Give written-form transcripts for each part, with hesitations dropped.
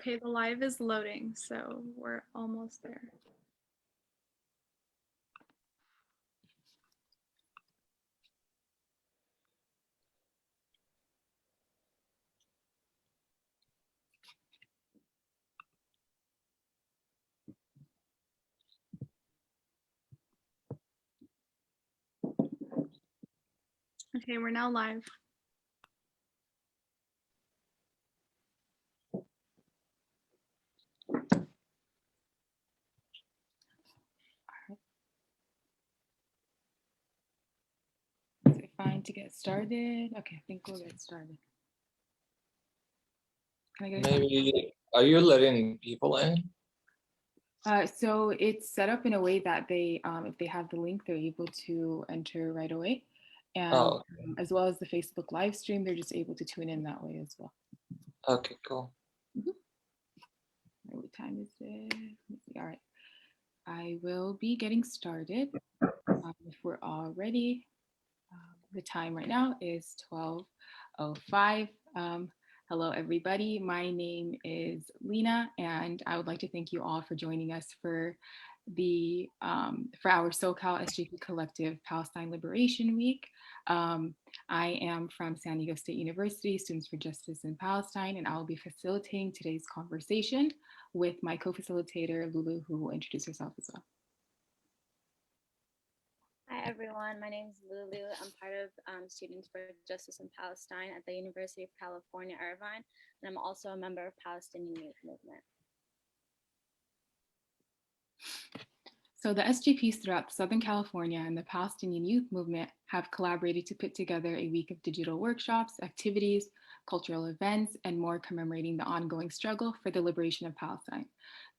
Okay, the live is loading, so we're almost there. Okay, we're now live. Is it fine to get started? Okay, I think we'll get started. Can I get Maybe, are you letting people in? So it's set up in a way that they, if they have the link, they're able to enter right away. And as well as the Facebook live stream, they're just able to tune in that way as well. Okay, cool. What time is it? All right. I will be getting started. If we're all ready, the time right now is 12:05. Hello, everybody. My name is Lena, and I would like to thank you all for joining us for our SoCal SJP Collective Palestine Liberation Week. I am from San Diego State University, Students for Justice in Palestine, and I will be facilitating today's conversation with my co-facilitator, Lulu, who will introduce herself as well. Hi everyone, my name is Lulu. I'm part of Students for Justice in Palestine at the University of California, Irvine, and I'm also a member of Palestinian Youth Movement. So the SJPs throughout Southern California and the Palestinian Youth Movement have collaborated to put together a week of digital workshops, activities, cultural events, and more commemorating the ongoing struggle for the liberation of Palestine.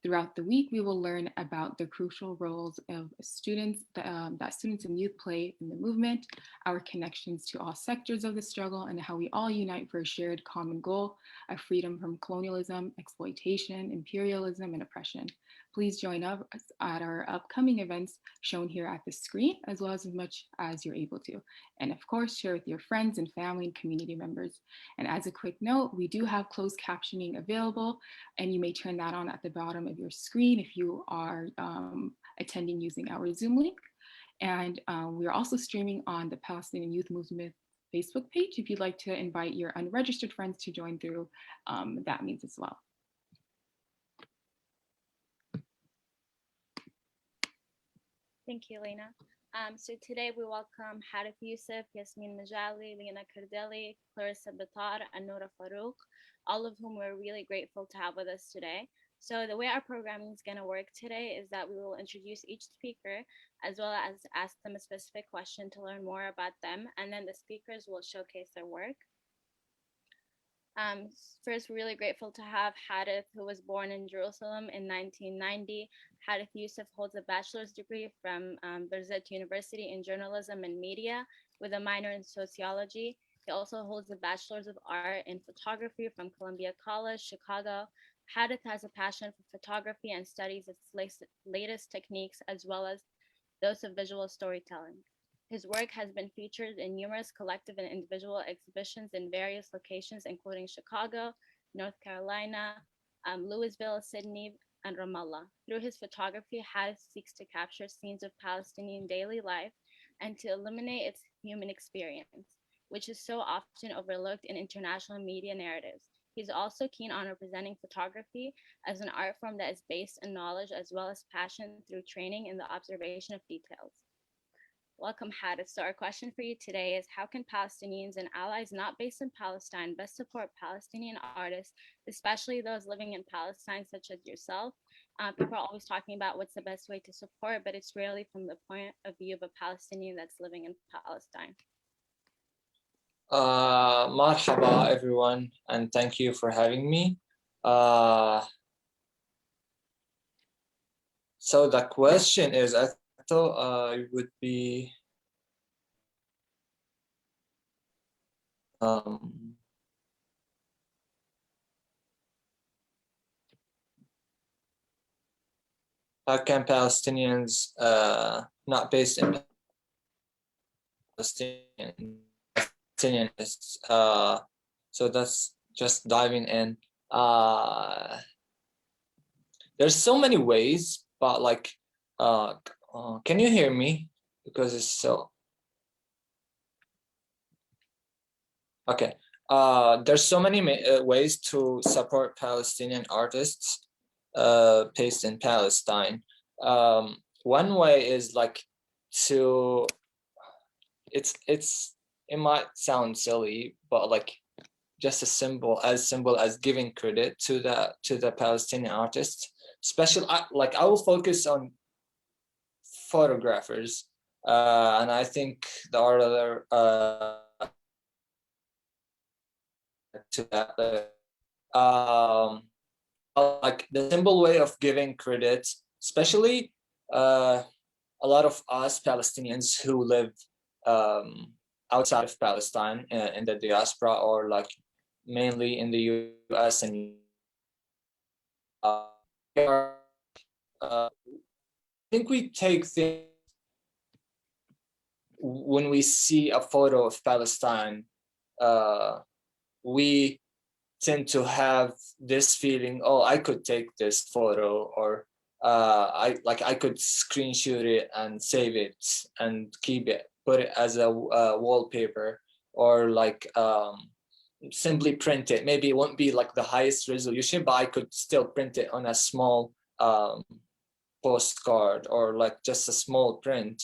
Throughout the week, we will learn about the crucial roles of students that students and youth play in the movement, our connections to all sectors of the struggle, and how we all unite for a shared common goal of freedom from colonialism, exploitation, imperialism, and oppression. Please join us at our upcoming events shown here at the screen, as well as much as you're able to. And of course, share with your friends and family and community members. And as a quick note, we do have closed captioning available, and you may turn that on at the bottom of your screen if you are attending using our Zoom link. And we are also streaming on the Palestinian Youth Movement Facebook page if you'd like to invite your unregistered friends to join through that means as well. Thank you, Lena. So today we welcome Harith Youssef, Yasmin Majali, Lena Kardeli, Clarissa Batar, and Noura Farouk, all of whom we're really grateful to have with us today. So the way our programming is going to work today is that we will introduce each speaker as well as ask them a specific question to learn more about them, and then the speakers will showcase their work. First, we're really grateful to have Harith, who was born in Jerusalem in 1990. Harith Youssef holds a bachelor's degree from Birzeit University in journalism and media with a minor in sociology. He also holds a bachelor's of art in photography from Columbia College, Chicago. Harith has a passion for photography and studies its latest techniques as well as those of visual storytelling. His work has been featured in numerous collective and individual exhibitions in various locations, including Chicago, North Carolina, Louisville, Sydney, and Ramallah. Through his photography, Harith seeks to capture scenes of Palestinian daily life and to illuminate its human experience, which is so often overlooked in international media narratives. He's also keen on representing photography as an art form that is based in knowledge as well as passion through training in the observation of details. Welcome, Harith. So our question for you today is, how can Palestinians and allies not based in Palestine best support Palestinian artists, especially those living in Palestine, such as yourself? People are always talking about what's the best way to support, but it's rarely from the point of view of a Palestinian that's living in Palestine. Marhaba, everyone, and thank you for having me. So the question is, I thought it would be how can Palestinians not based in Palestinians, so that's just diving in. there's so many ways, but like, can you hear me? Because it's so, okay. There's so many ways to support Palestinian artists based in Palestine. One way is like to, it might sound silly, but like just as simple as giving credit to the Palestinian artists. Especially, like I will focus on photographers, and I think there are other to that. Like the simple way of giving credit, especially a lot of us Palestinians who live outside of Palestine in the diaspora, or like mainly in the US, and uh, I think we take things when we see a photo of Palestine, we tend to have this feeling, oh, I could take this photo, or I could screenshot it and save it and keep it, put it as a wallpaper, or like simply print it. Maybe it won't be like the highest resolution, but I could still print it on a small postcard, or like just a small print.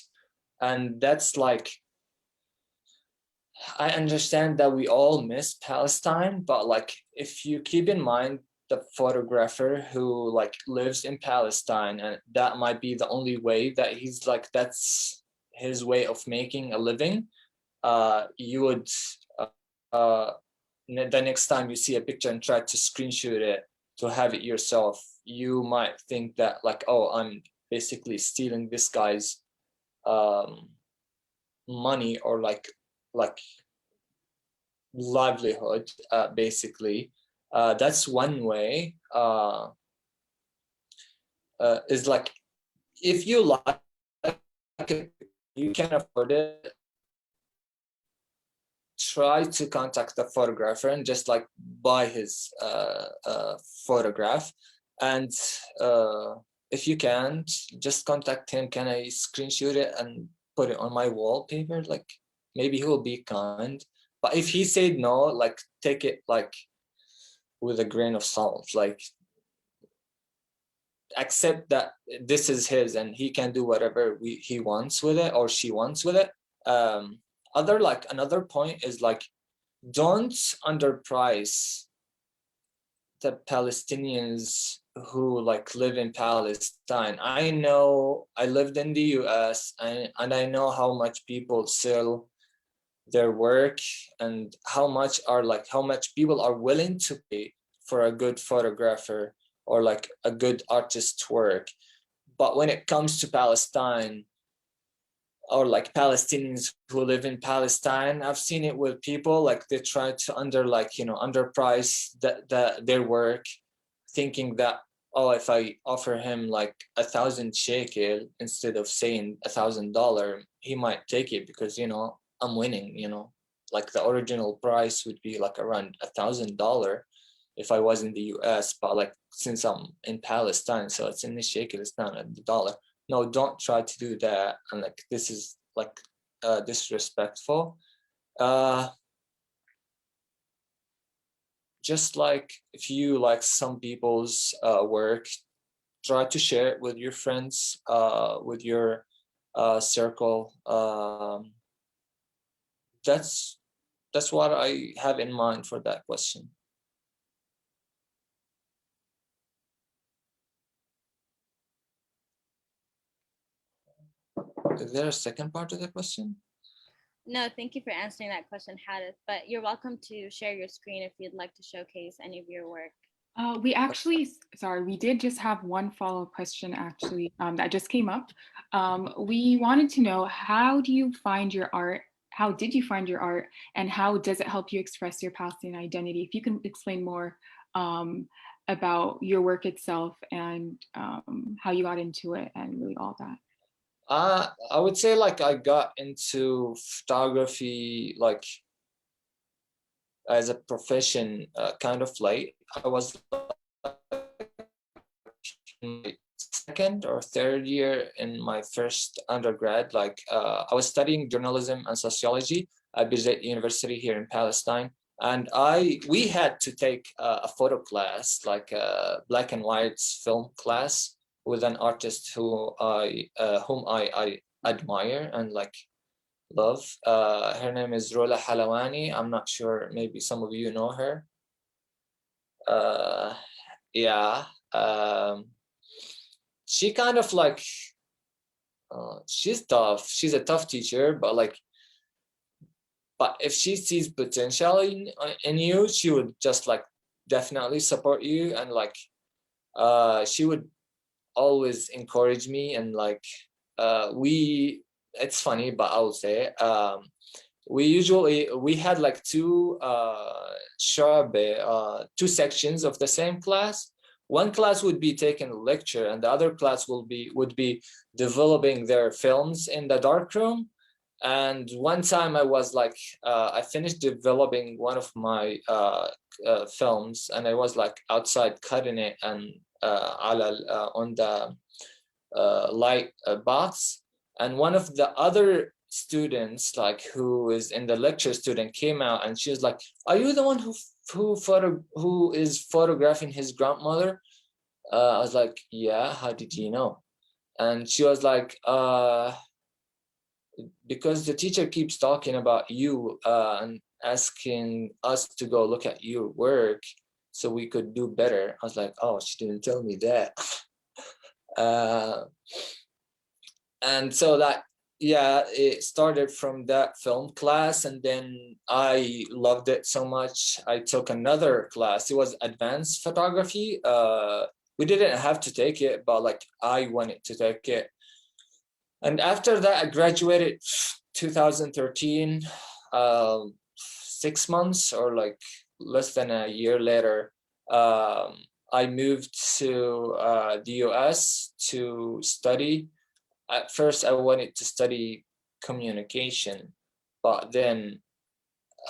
And that's like, I understand that we all miss Palestine, but like if you keep in mind the photographer who like lives in Palestine, and that might be the only way that he's like, that's his way of making a living, you would the next time you see a picture and try to screenshot it to have it yourself, you might think that like, oh, I'm basically stealing this guy's money, or like livelihood, basically. That's one way. Is like, if you like it, you can afford it, try to contact the photographer and just like buy his photograph. And if you can't, just contact him, can I screenshot it and put it on my wallpaper? Like, maybe he will be kind. But if he said no, like take it like with a grain of salt, like accept that this is his and he can do whatever he wants with it, or she wants with it. Another point is like, don't underprice the Palestinians who like live in Palestine. I know, I lived in the US, and I know how much people sell their work, and how much people are willing to pay for a good photographer, or like a good artist's work. But when it comes to Palestine, or like Palestinians who live in Palestine, I've seen it with people, like they try to underprice their work, thinking that, oh, if I offer him like 1,000 shekel instead of saying $1,000, he might take it because I'm winning. Like the original price would be like around $1,000 if I was in the US, but like since I'm in Palestine, so it's in the shekel, it's not in the dollar. No, don't try to do that. And like, this is like disrespectful. Just like, if you like some people's work, try to share it with your friends, with your circle. That's what I have in mind for that question. Is there a second part of the question? No, thank you for answering that question, Hadith, but you're welcome to share your screen if you'd like to showcase any of your work. We actually, sorry, we did just have one follow-up question actually that just came up. We wanted to know, how do you find your art? How did you find your art, and how does it help you express your Palestinian identity? If you can explain more about your work itself, and how you got into it, and really all that. I would say like I got into photography like as a profession kind of late. I was in second or third year in my first undergrad. Like I was studying journalism and sociology at Birzeit University here in Palestine. And we had to take a photo class, like a black and white film class with an artist whom I admire and like love. Her name is Rola Halawani. I'm not sure, maybe some of you know her. Yeah. She kind of like, she's tough. She's a tough teacher, but if she sees potential in you, she would just like definitely support you, and like she would always encourage me, and like it's funny, but I will say we had like two sections of the same class. One class would be taking a lecture, and the other class would be developing their films in the darkroom. And one time I was like, I finished developing one of my films, and I was like outside cutting it and on the light box. And one of the other students, like who is in the lecture student, came out, and she was like, "Are you the one who is photographing his grandmother?" I was like, "Yeah, how did you know?" And she was like, because the teacher keeps talking about you and asking us to go look at your work so we could do better. I was like, oh, she didn't tell me that. And so that, yeah, it started from that film class, and then I loved it so much. I took another class. It was advanced photography. We didn't have to take it, but like I wanted to take it. And after that, I graduated 2013, 6 months or like less than a year later. I moved to the US to study. At first, I wanted to study communication, but then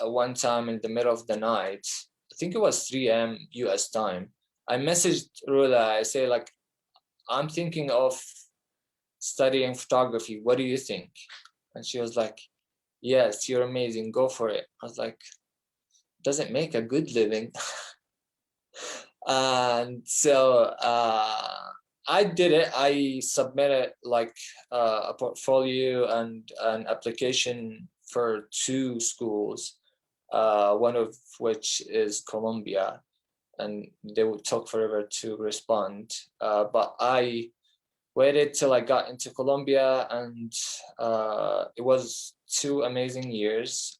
one time in the middle of the night, I think it was 3 a.m. US time, I messaged Rula. I say like, I'm thinking of studying photography. What do you think? And she was like, yes, you're amazing. Go for it. I was like, doesn't make a good living. And so I did it. I submitted like a portfolio and an application for 2 schools, one of which is Columbia, and they would take forever to respond. But I waited till I got into Columbia, and it was 2 amazing years.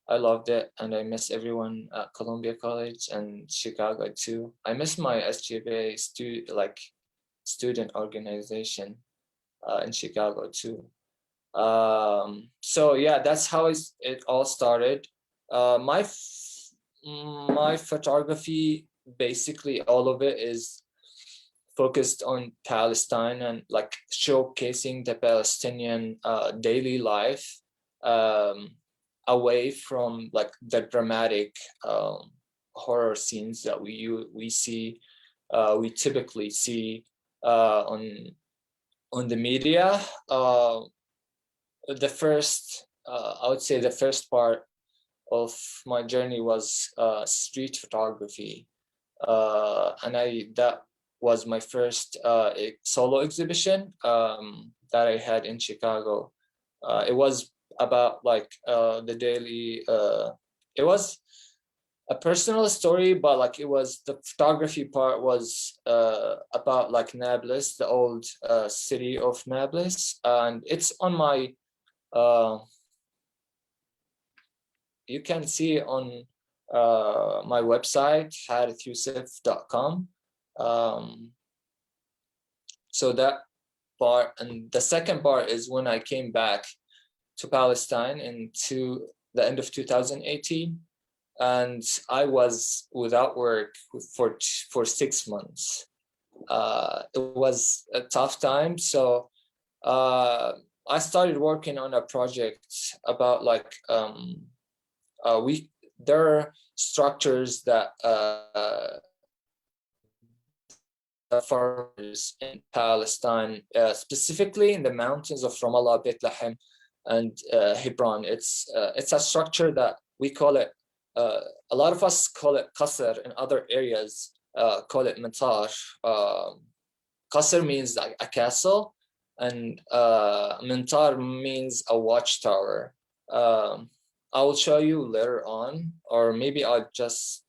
I loved it, and I miss everyone at Columbia College and Chicago too. I miss my SGPA student organization in Chicago too. So yeah, that's how it all started. My photography, basically all of it is focused on Palestine and like showcasing the Palestinian daily life, away from like the dramatic horror scenes that we typically see on the media. The first, I would say, the first part of my journey was street photography, and that was my first solo exhibition that I had in Chicago. It was about like the daily, it was a personal story, but like it was, the photography part was about like Nablus, the old city of Nablus, and it's on my, you can see it on my website, harithyousef.com. So that part, and the second part is when I came back to Palestine into the end of 2018, and I was without work for 6 months. It was a tough time, so I started working on a project about like there are structures that farmers in Palestine, specifically in the mountains of Ramallah, Bethlehem, and Hebron. It's a structure that we call it, a lot of us call it qasr, in other areas call it matar. Qasr means like a castle, and mintar means a watchtower. I will show you later on, or maybe I'll just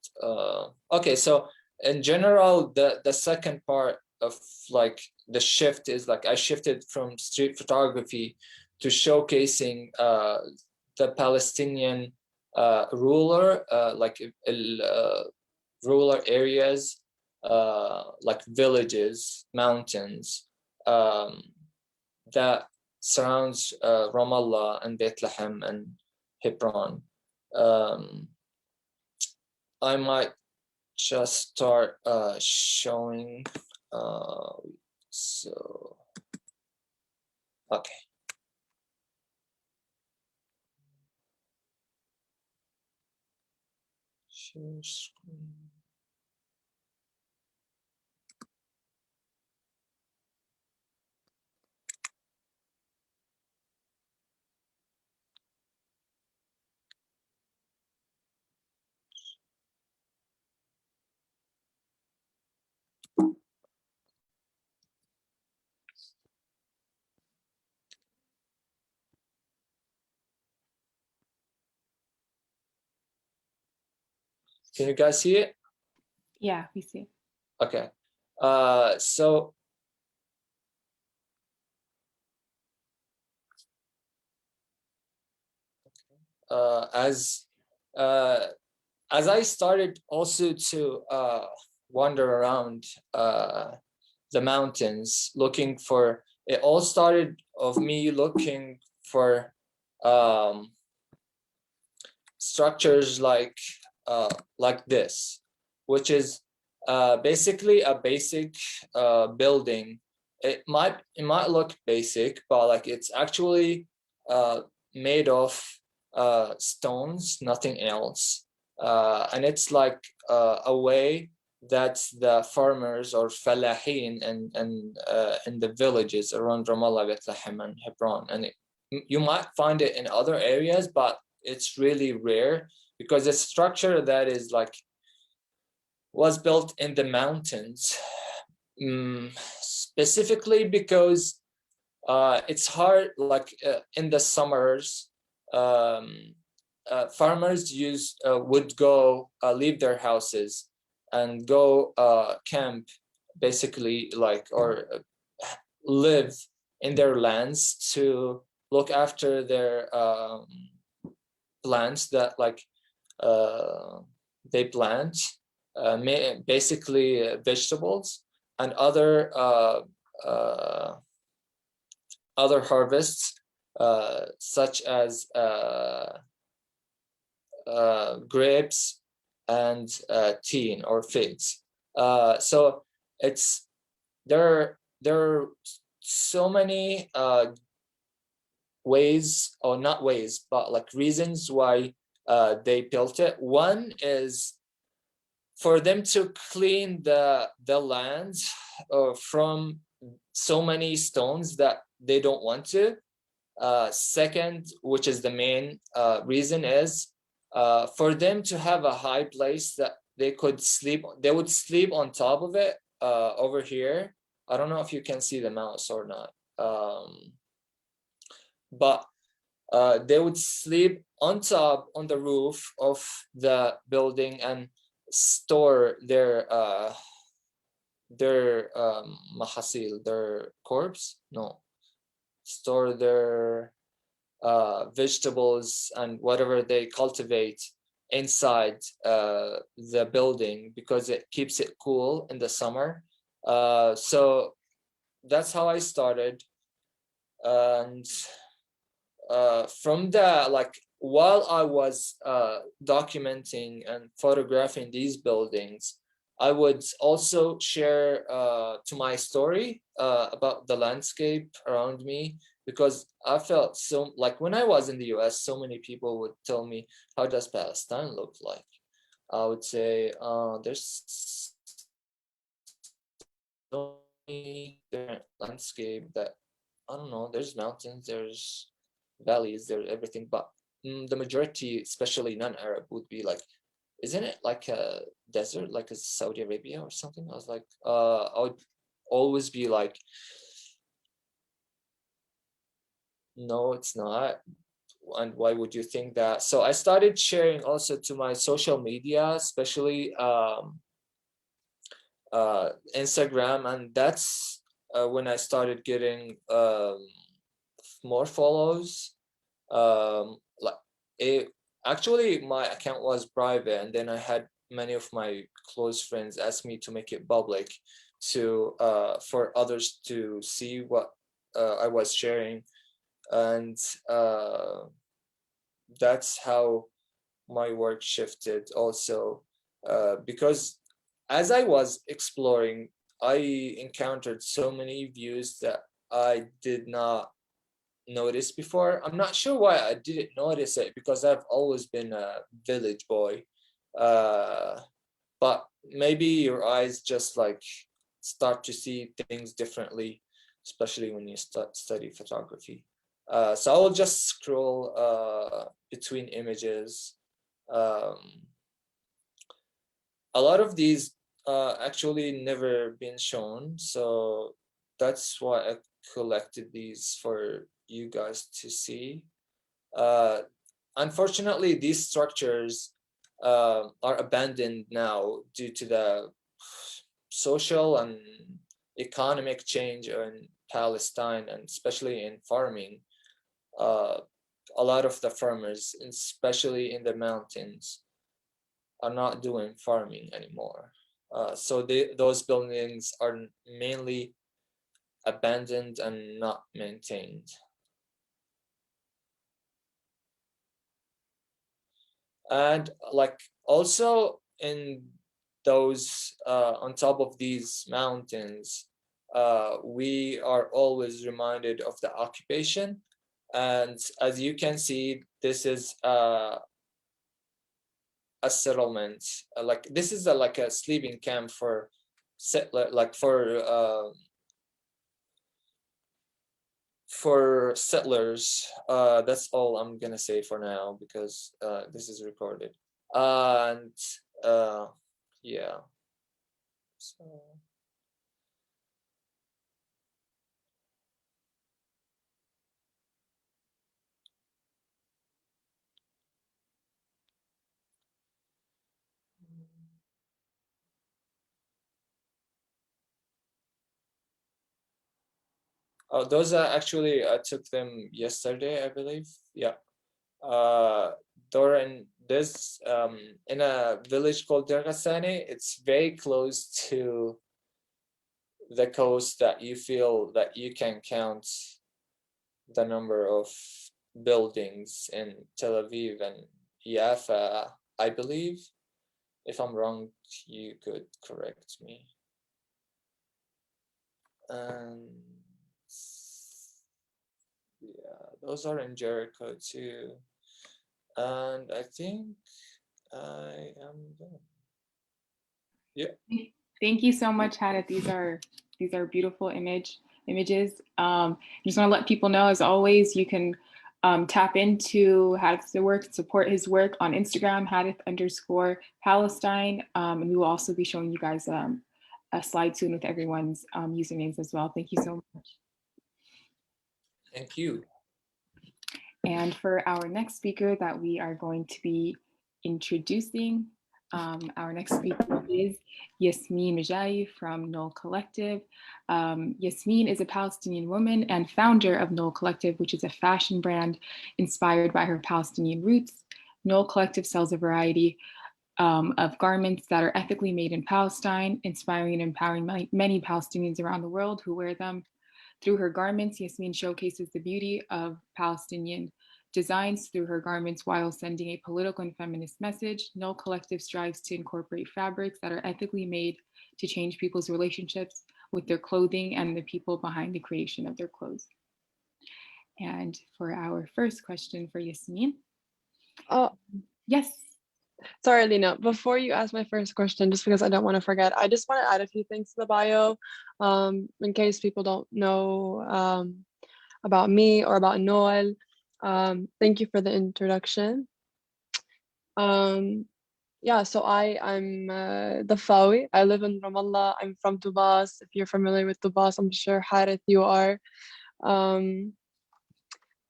okay. So in general, the second part of like the shift is like I shifted from street photography to showcasing the Palestinian ruler, like rural areas, like villages, mountains, that surrounds Ramallah and Bethlehem and Hebron. I might just start showing. So, okay. Share screen. Can you guys see it? Yeah, we see. Okay. So as I started also to wander around the mountains looking for, it all started of me looking for structures like this, which is basically a basic building. It might look basic, but like it's actually made of stones, nothing else, and it's like a way that the farmers or falahin and in the villages around Ramallah, Bethlehem, and Hebron, and you might find it in other areas, but it's really rare because it's a structure that is like was built in the mountains, specifically because it's hard, like in the summers, farmers would go leave their houses and go camp, basically, like, or live in their lands to look after their plants that like they plant, basically vegetables and other harvests, such as grapes and tea or figs. So it's there are so many ways, or not ways, but like reasons why they built it. One is for them to clean the land from so many stones that they don't want to. Second, which is the main reason, is for them to have a high place that they could sleep. They would sleep on top of it, over here. I don't know if you can see the mouse or not, but they would sleep on top, on the roof of the building, and store their mahasil, their corpse, no, store their vegetables and whatever they cultivate inside the building, because it keeps it cool in the summer. So that's how I started. And from that, like while I was documenting and photographing these buildings, I would also share to my story about the landscape around me, because I felt so, like when I was in the US, so many people would tell me, how does Palestine look like? I would say, there's so many different landscape that I don't know. There's mountains, there's valleys, there's everything, but the majority, especially non-Arab, would be like, isn't it like a desert, like a Saudi Arabia or something? I was like, I would always be like, no, it's not. And why would you think that? So I started sharing also to my social media, especially Instagram, and that's when I started getting more follows. Like it actually, my account was private, and then I had many of my close friends ask me to make it public, to for others to see what I was sharing, and that's how my work shifted also, because as I was exploring, I encountered so many views that I did not notice before. I'm not sure why I didn't notice it, because I've always been a village boy, uh, but maybe your eyes just like start to see things differently, especially when you study photography. So I will just scroll between images. Um, a lot of these actually never been shown, so that's why I collected these for you guys to see. Uh, Unfortunately, these structures are abandoned now due to the social and economic change in Palestine, and especially in farming. Uh, a lot of the farmers, especially in the mountains, are not doing farming anymore. So those buildings are mainly abandoned and not maintained. And like also in those on top of these mountains, we are always reminded of the occupation. And as you can see, this is a settlement. Like this is like a sleeping camp for settler, like for settlers. That's all I'm gonna say for now, because this is recorded. And yeah, so oh, those are actually, I took them yesterday, I believe. Yeah. They're in this in a village called Dergasani. It's very close to the coast, that you feel that you can count the number of buildings in Tel Aviv and Jaffa, I believe. If I'm wrong, you could correct me. And yeah, those are in Jericho too. And I think I am done. Yeah. Thank you so much, Hadith. These are beautiful images. Just want to let people know, as always, you can tap into Hadith's work, support his work on Instagram, Hadith_Palestine. And we will also be showing you guys a slide soon with everyone's usernames as well. Thank you so much. Thank you. And for our next speaker that we are going to be introducing, our next speaker is Yasmin Mejai from Knoll Collective. Yasmin is a Palestinian woman and founder of Knoll Collective, which is a fashion brand inspired by her Palestinian roots. Knoll Collective sells a variety of garments that are ethically made in Palestine, inspiring and empowering many Palestinians around the world who wear them. Through her garments, Yasmin showcases the beauty of Palestinian designs through her garments while sending a political and feminist message. Knoll Collective strives to incorporate fabrics that are ethically made to change people's relationships with their clothing and the people behind the creation of their clothes. And for our first question for Yasmin. Oh, Yes. Sorry, Lena, before you ask my first question, just because I don't want to forget, I just want to add a few things to the bio, in case people don't know about me or about Noel. Thank you for the introduction. Yeah, so I'm the Fawi. I live in Ramallah. I'm from Tubas. If you're familiar with Tubas, I'm sure Harith you are. Um,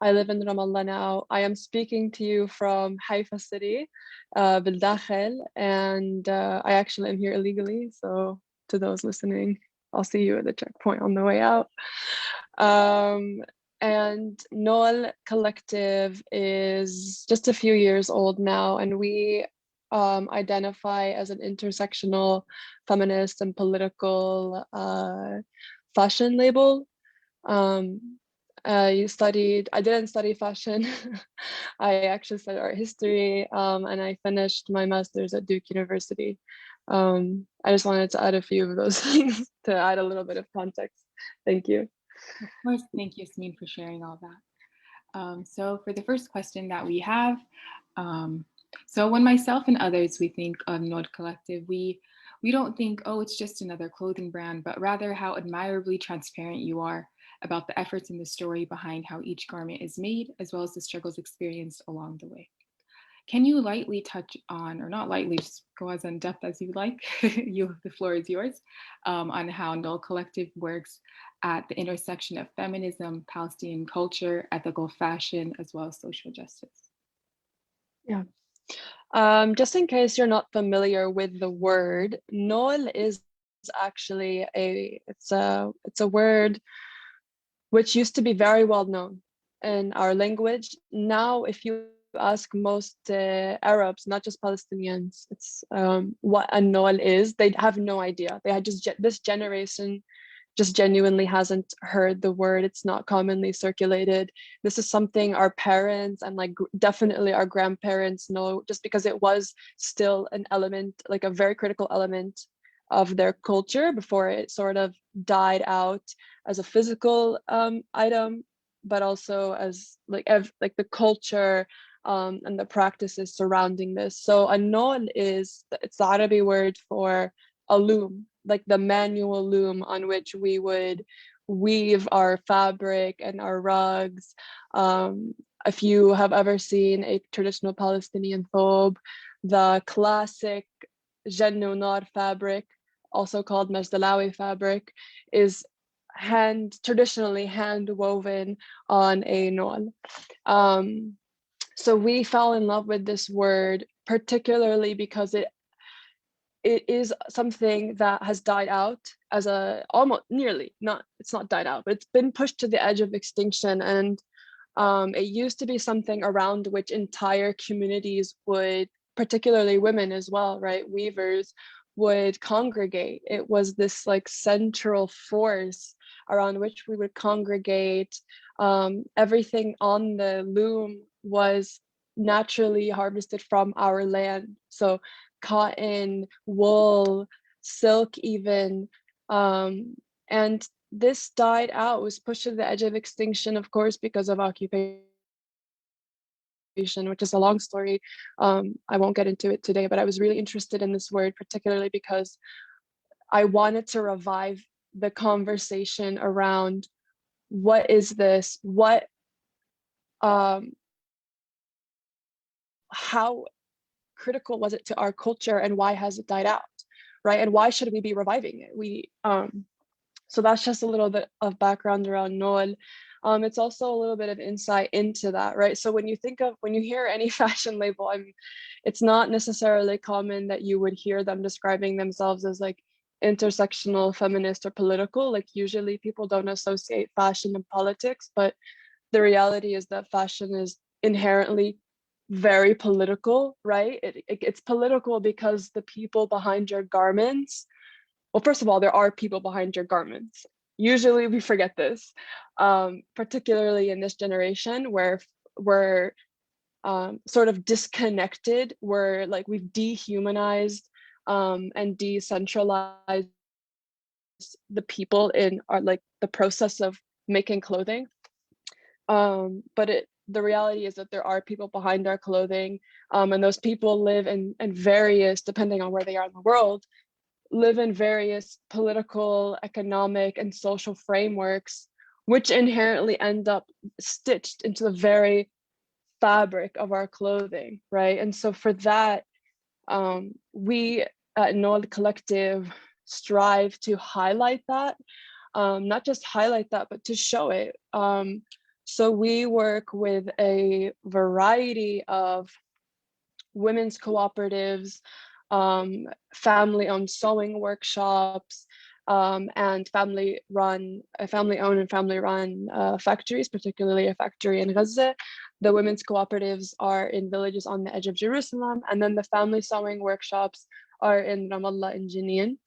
I live in Ramallah now. I am speaking to you from Haifa city, بالداخل, and I actually am here illegally. So to those listening, I'll see you at the checkpoint on the way out. And Noel Collective is just a few years old now, and we identify as an intersectional feminist and political fashion label. I didn't study fashion. I actually studied art history, and I finished my master's at Duke University. I just wanted to add a few of those things to add a little bit of context. Thank you. Of course, thank you, Yasmin, for sharing all that. So for the first question that we have, so when myself and others, we think of Nord Collective, we don't think, oh, it's just another clothing brand, but rather how admirably transparent you are about the efforts and the story behind how each garment is made, as well as the struggles experienced along the way. Can you lightly touch on, or not lightly, just go as in depth as you like, the floor is yours, on how Null Collective works at the intersection of feminism, Palestinian culture, ethical fashion, as well as social justice? Yeah. Just in case you're not familiar with the word, Nol is actually it's a word which used to be very well known in our language. Now, if you ask most Arabs, not just Palestinians, it's what a Nol is, they have no idea. They had just this generation just genuinely hasn't heard the word. It's not commonly circulated. This is something our parents and like definitely our grandparents know, just because it was still an element, like a very critical element of their culture before it sort of died out as a physical item, but also as like the culture and the practices surrounding this. So a non it's the Arabic word for a loom, like the manual loom on which we would weave our fabric and our rugs. If you have ever seen a traditional Palestinian thobe, the classic Jannunar fabric, also called Majdalawi fabric, is traditionally hand woven on a noel. So we fell in love with this word, particularly because it is something that has died out as it's not died out, but it's been pushed to the edge of extinction. And it used to be something around which entire communities would, particularly women as well, right? Weavers would congregate. It was this like central force around which we would congregate. Everything on the loom was naturally harvested from our land. So cotton, wool, silk even. And this died out, was pushed to the edge of extinction, of course, because of occupation, which is a long story. I won't get into it today, but I was really interested in this word, particularly because I wanted to revive the conversation around what is this, how critical was it to our culture, and why has it died out, right? And why should we be reviving it? So that's just a little bit of background around Noel. It's also a little bit of insight into that, right? So when you hear any fashion label, it's not necessarily common that you would hear them describing themselves as like intersectional, feminist, or political. Like usually people don't associate fashion and politics, but the reality is that fashion is inherently very political, right? It's political because the people behind your garments, well, first of all, there are people behind your garments. Usually we forget this, particularly in this generation where we're sort of disconnected. We've dehumanized and decentralized the people in our the process of making clothing. But the reality is that there are people behind our clothing, and those people live in various, depending on where they are in the world, live in various political, economic, and social frameworks, which inherently end up stitched into the very fabric of our clothing, right? And so for that, we at Nord Collective strive to highlight that, not just highlight that, but to show it. So we work with a variety of women's cooperatives, family-owned sewing workshops, and family-owned and family-run factories, particularly a factory in Gaza. The women's cooperatives are in villages on the edge of Jerusalem, and then the family sewing workshops are in Ramallah and Jenin.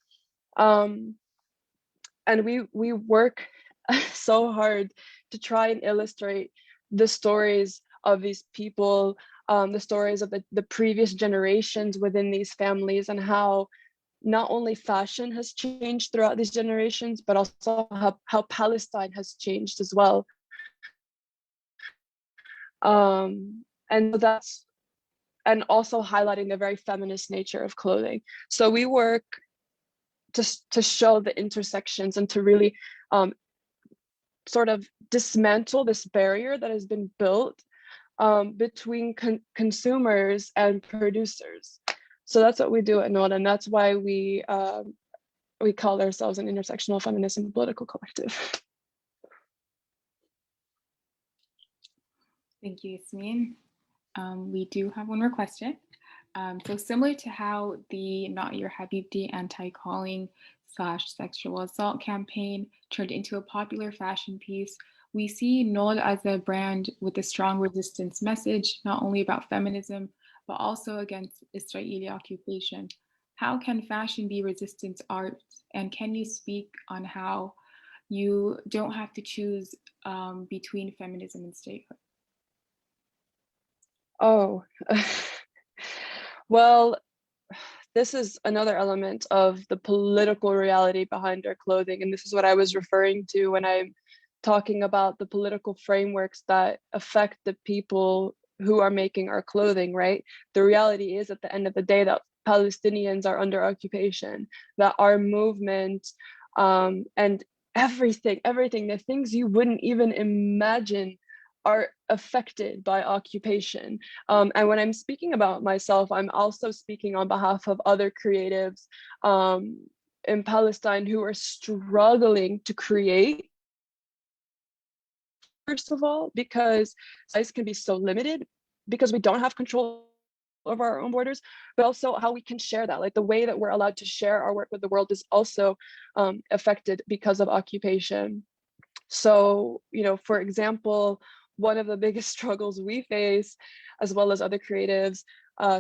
And we work so hard to try and illustrate the stories of these people, the stories of the previous generations within these families, and how not only fashion has changed throughout these generations, but also how Palestine has changed as well. And also highlighting the very feminist nature of clothing. So we work to show the intersections and to really sort of dismantle this barrier that has been built between consumers and producers. So that's what we do at Nord, and that's why we call ourselves an intersectional feminist and political collective. Thank you, Yasmin. We do have one more question. So similar to how the Not Your Habibti anti-calling / sexual assault campaign turned into a popular fashion piece, we see Nord as a brand with a strong resistance message, not only about feminism, but also against Israeli occupation. How can fashion be resistance art? And can you speak on how you don't have to choose between feminism and statehood? Oh, well, this is another element of the political reality behind our clothing. And this is what I was referring to when I'm talking about the political frameworks that affect the people who are making our clothing, right? The reality is, at the end of the day, that Palestinians are under occupation, that our movement and everything, the things you wouldn't even imagine are affected by occupation. And when I'm speaking about myself, I'm also speaking on behalf of other creatives in Palestine who are struggling to create. First of all, because size can be so limited, because we don't have control over our own borders, but also how we can share that. Like, the way that we're allowed to share our work with the world is also affected because of occupation. So, for example, one of the biggest struggles we face, as well as other creatives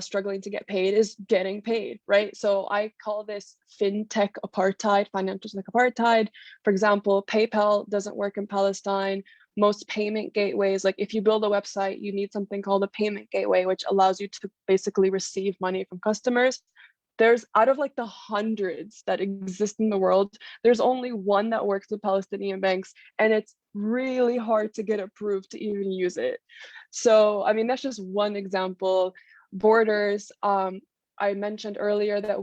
struggling to get paid, is getting paid, right? So I call this fintech apartheid, financial tech apartheid. For example, PayPal doesn't work in Palestine. Most payment gateways, like if you build a website, you need something called a payment gateway, which allows you to basically receive money from customers. There's, out of like the hundreds that exist in the world, there's only one that works with Palestinian banks, and it's really hard to get approved to even use it. So, I mean, that's just one example. Borders, I mentioned earlier that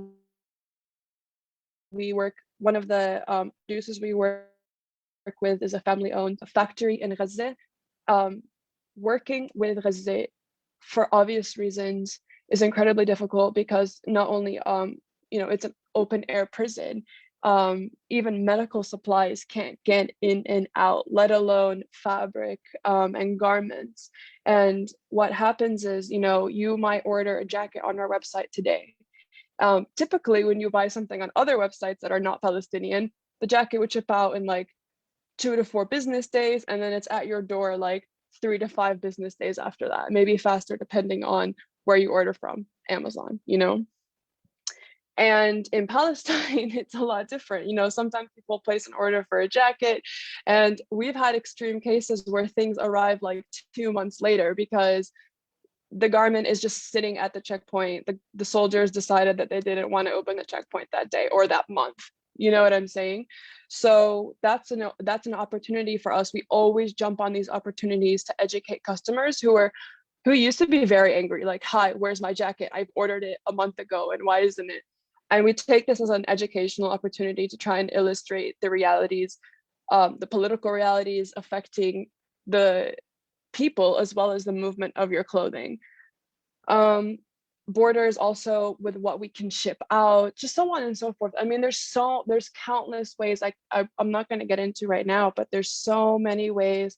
one of the producers we work with is a family-owned factory in Gaza. Working with Gaza, for obvious reasons, is incredibly difficult, because not only it's an open air prison, even medical supplies can't get in and out, let alone fabric and garments. And what happens is, you might order a jacket on our website today. Typically, when you buy something on other websites that are not Palestinian, the jacket would ship out in like 2 to 4 business days, and then it's at your door like 3 to 5 business days after that, maybe faster depending on where you order from, Amazon, And in Palestine, it's a lot different. Sometimes people place an order for a jacket, and we've had extreme cases where things arrive like 2 months later because the garment is just sitting at the checkpoint. The soldiers decided that they didn't want to open the checkpoint that day or that month. You know what I'm saying? So that's an opportunity for us. We always jump on these opportunities to educate customers who used to be very angry, like, hi, where's my jacket? I've ordered it a month ago and why isn't it? And we take this as an educational opportunity to try and illustrate the realities, the political realities affecting the people as well as the movement of your clothing. Borders also with what we can ship out, just so on and so forth. I mean, there's countless ways. I'm not going to get into right now, but there's so many ways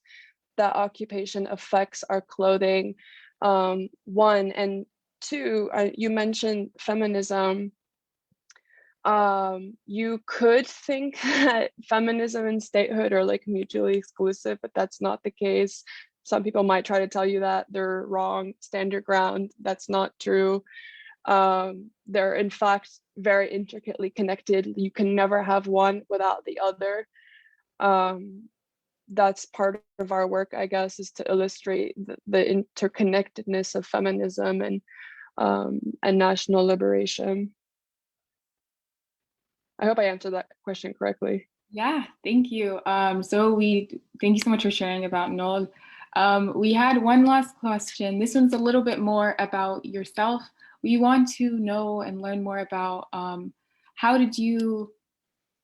that occupation affects our clothing. One, and two, you mentioned feminism. You could think that feminism and statehood are like mutually exclusive, but that's not the case. Some people might try to tell you that. They're wrong. Stand your ground. That's not true. They're in fact very intricately connected. You can never have one without the other. That's part of our work, I guess, is to illustrate the interconnectedness of feminism and national liberation. I hope I answered that question correctly. Yeah, thank you. Thank you so much for sharing about Noel. We had one last question. This one's a little bit more about yourself. We want to know and learn more about how did you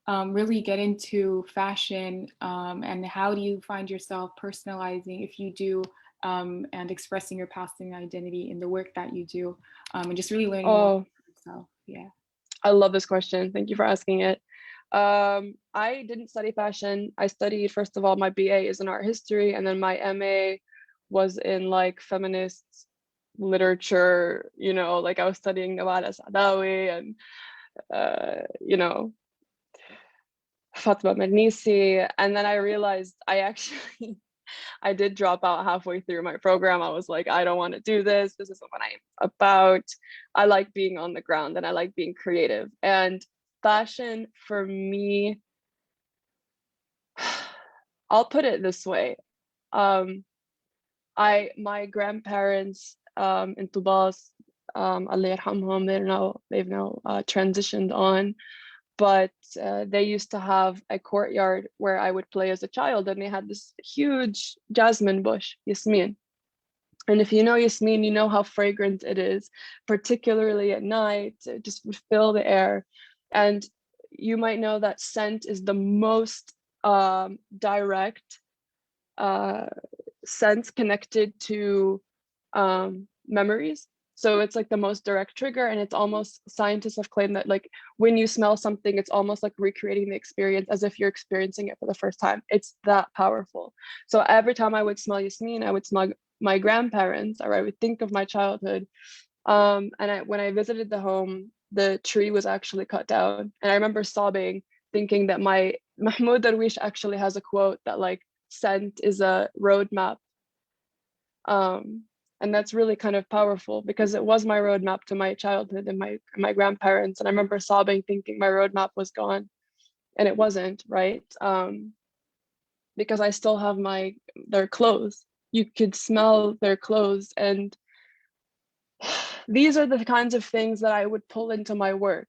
really get into fashion, and how do you find yourself personalizing, if you do, and expressing your Palestinian identity in the work that you do, and just really learning more about yourself. Yeah. I love this question. Thank you for asking it. I didn't study fashion. I studied, first of all, my BA is in art history, and then my MA was in like feminist literature, you know, like I was studying Nawala Saadawi and, you know, Fatma Mernissi. And then I realized I did drop out halfway through my program. I was like, I don't want to do this. This isn't what I'm about. I like being on the ground and I like being creative. And fashion for me, I'll put it this way. My grandparents in Tubas, Allah yarhamhum, they've now transitioned on. But they used to have a courtyard where I would play as a child, and they had this huge jasmine bush, Yasmin. And if you know Yasmin, you know how fragrant it is, particularly at night. It just would fill the air. And you might know that scent is the most direct sense connected to memories. So it's like the most direct trigger, and it's almost, scientists have claimed that like when you smell something, it's almost like recreating the experience as if you're experiencing it for the first time. It's that powerful. So every time I would smell Yasmin, I would smell my grandparents, or I would think of my childhood. And when I visited the home, the tree was actually cut down, and I remember sobbing, thinking that my Mahmoud Darwish actually has a quote that like scent is a roadmap. And that's really kind of powerful because it was my roadmap to my childhood and my grandparents. And I remember sobbing, thinking my roadmap was gone, and it wasn't, right? Because I still have their clothes. You could smell their clothes, and these are the kinds of things that I would pull into my work.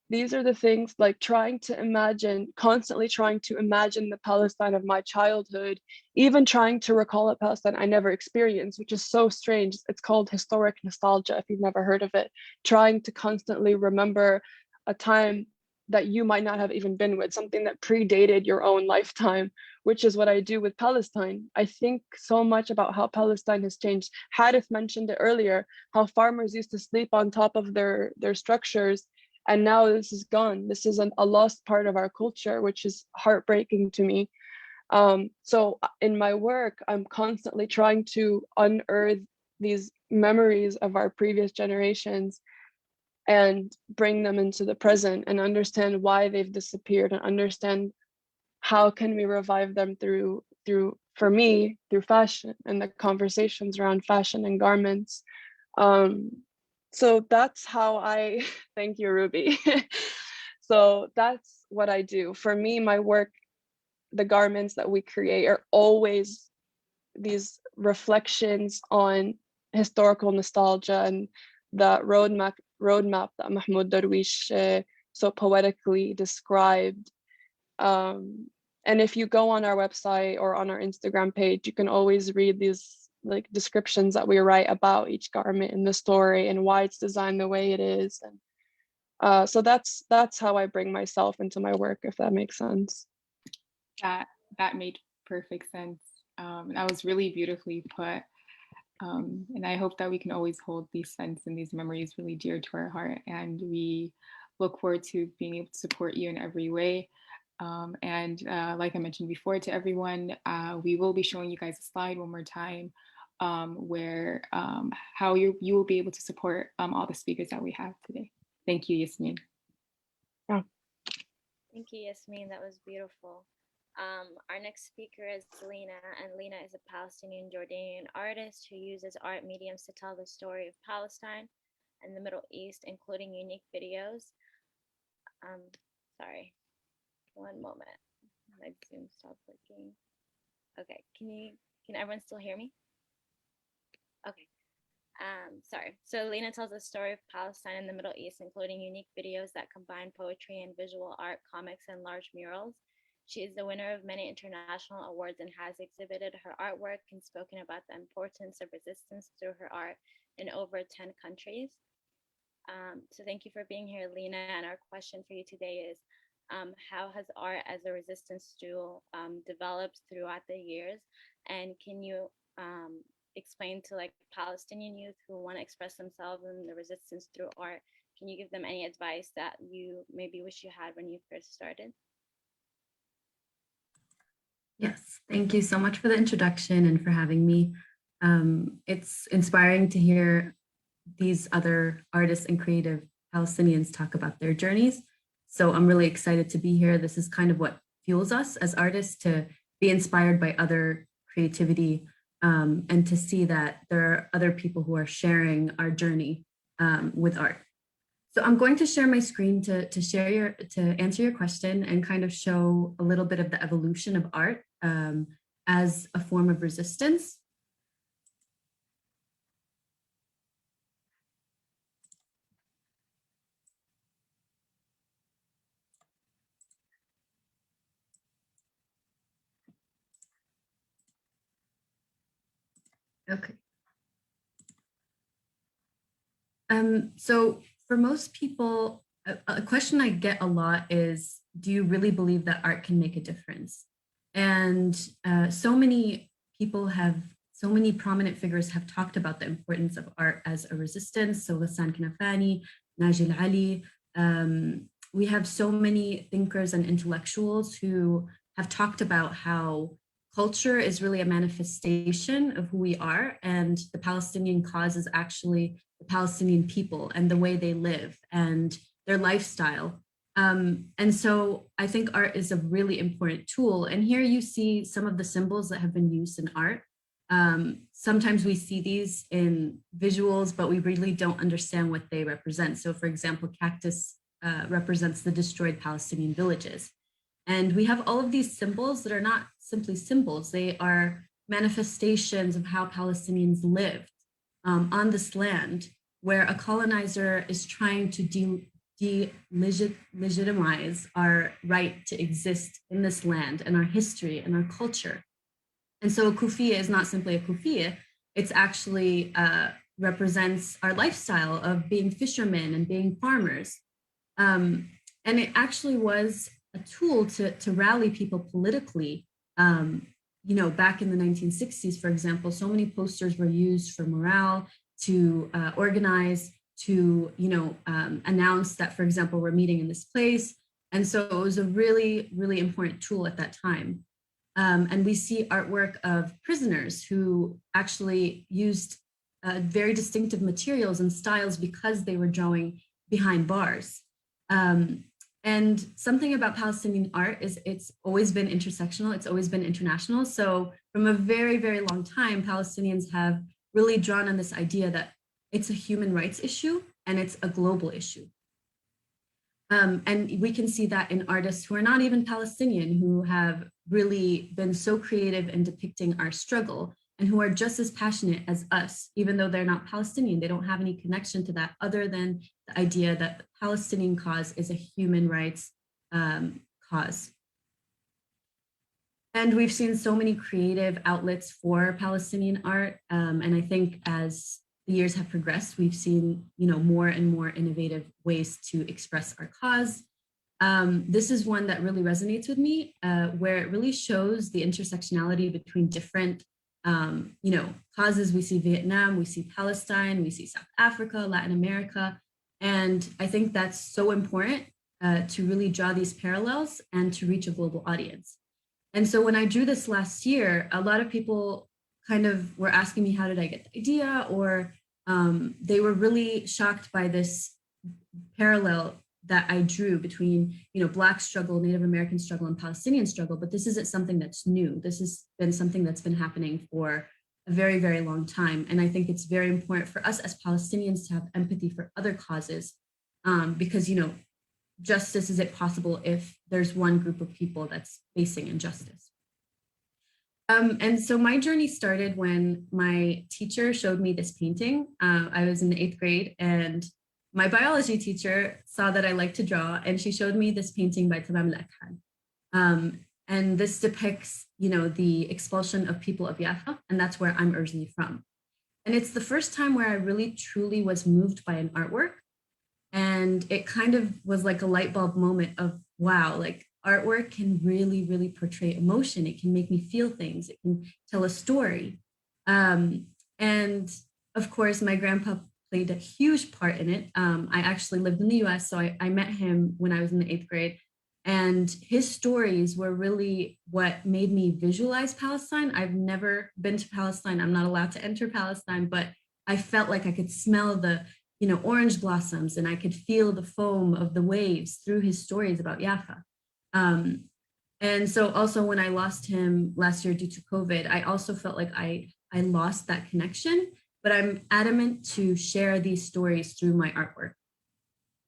These are the things like constantly trying to imagine the Palestine of my childhood, even trying to recall a Palestine I never experienced, which is so strange. It's called historic nostalgia, if you've never heard of it. Trying to constantly remember a time that you might not have even been with, something that predated your own lifetime, which is what I do with Palestine. I think so much about how Palestine has changed. Hadith mentioned it earlier, how farmers used to sleep on top of their structures, and now this is gone. This is a lost part of our culture, which is heartbreaking to me. So in my work, I'm constantly trying to unearth these memories of our previous generations and bring them into the present and understand why they've disappeared, and understand how can we revive them through for me, through fashion and the conversations around fashion and garments. So that's how I, thank you, Ruby. So that's what I do. For me, my work, the garments that we create are always these reflections on historical nostalgia and the roadmap that Mahmoud Darwish so poetically described. And if you go on our website or on our Instagram page, you can always read these like descriptions that we write about each garment in the story and why it's designed the way it is. And so that's how I bring myself into my work, if that makes sense. That made perfect sense. That was really beautifully put. And I hope that we can always hold these scents and these memories really dear to our heart. And we look forward to being able to support you in every way. And like I mentioned before to everyone, we will be showing you guys a slide one more time where how you will be able to support all the speakers that we have today. Thank you, Yasmin. Yeah. Thank you, Yasmin. That was beautiful. Our next speaker is Lena, and Lena is a Palestinian Jordanian artist who uses art mediums to tell the story of Palestine and the Middle East, including unique videos. Sorry, one moment. My Zoom stopped working. Okay, can everyone still hear me? Okay. Sorry. So Lena tells the story of Palestine and the Middle East, including unique videos that combine poetry and visual art, comics, and large murals. She is the winner of many international awards and has exhibited her artwork and spoken about the importance of resistance through her art in over 10 countries. So thank you for being here, Lena. And our question for you today is, how has art as a resistance tool developed throughout the years? And can you explain to like Palestinian youth who want to express themselves in the resistance through art, can you give them any advice that you maybe wish you had when you first started? Yes, thank you so much for the introduction and for having me. It's inspiring to hear these other artists and creative Palestinians talk about their journeys. So I'm really excited to be here. This is kind of what fuels us as artists, to be inspired by other creativity and to see that there are other people who are sharing our journey with art. So I'm going to share my screen to answer your question and kind of show a little bit of the evolution of art as a form of resistance. Okay. So for most people, a question I get a lot is, do you really believe that art can make a difference? And so many prominent figures have talked about the importance of art as a resistance. So Ghassan Kanafani, Najil Ali. We have so many thinkers and intellectuals who have talked about how culture is really a manifestation of who we are, and the Palestinian cause is actually the Palestinian people and the way they live and their lifestyle. And so I think art is a really important tool. And here you see some of the symbols that have been used in art. Sometimes we see these in visuals, but we really don't understand what they represent. So for example, cactus represents the destroyed Palestinian villages. And we have all of these symbols that are not simply symbols. They are manifestations of how Palestinians lived on this land, where a colonizer is trying to delegitimize our right to exist in this land and our history and our culture. And so a kufiya is not simply a kufiya, it's actually represents our lifestyle of being fishermen and being farmers. And it actually was a tool to rally people politically. Back in the 1960s, for example, so many posters were used for morale, to organize, to announce that, for example, we're meeting in this place. And so it was a really, really important tool at that time. And we see artwork of prisoners who actually used very distinctive materials and styles because they were drawing behind bars. And something about Palestinian art is it's always been intersectional, it's always been international. So from a very, very long time, Palestinians have really drawn on this idea that it's a human rights issue and it's a global issue. And we can see that in artists who are not even Palestinian, who have really been so creative in depicting our struggle and who are just as passionate as us, even though they're not Palestinian. They don't have any connection to that other than the idea that the Palestinian cause is a human rights cause. And we've seen so many creative outlets for Palestinian art. And I think as the years have progressed, we've seen, more and more innovative ways to express our cause. This is one that really resonates with me, where it really shows the intersectionality between different, causes. We see Vietnam, we see Palestine, we see South Africa, Latin America. And I think that's so important to really draw these parallels and to reach a global audience. And so when I drew this last year, a lot of people kind of were asking me, how did I get the idea? Or they were really shocked by this parallel that I drew between, Black struggle, Native American struggle, and Palestinian struggle. But this isn't something that's new. This has been something that's been happening for a very, very long time. And I think it's very important for us as Palestinians to have empathy for other causes, because, justice isn't possible if there's one group of people that's facing injustice. And so my journey started when my teacher showed me this painting. I was in the 8th grade, and my biology teacher saw that I like to draw, and she showed me this painting by Tamam al-Akhan. And this depicts, the expulsion of people of Jaffa, and that's where I'm originally from. And it's the first time where I really truly was moved by an artwork. And it kind of was like a light bulb moment of, wow, like artwork can really, really portray emotion. It can make me feel things. It can tell a story. And of course, my grandpa played a huge part in it. I actually lived in the US, so I met him when I was in the 8th grade. And his stories were really what made me visualize Palestine. I've never been to Palestine. I'm not allowed to enter Palestine, but I felt like I could smell the orange blossoms, and I could feel the foam of the waves through his stories about Jaffa. And so also when I lost him last year due to COVID, I also felt like I lost that connection, but I'm adamant to share these stories through my artwork.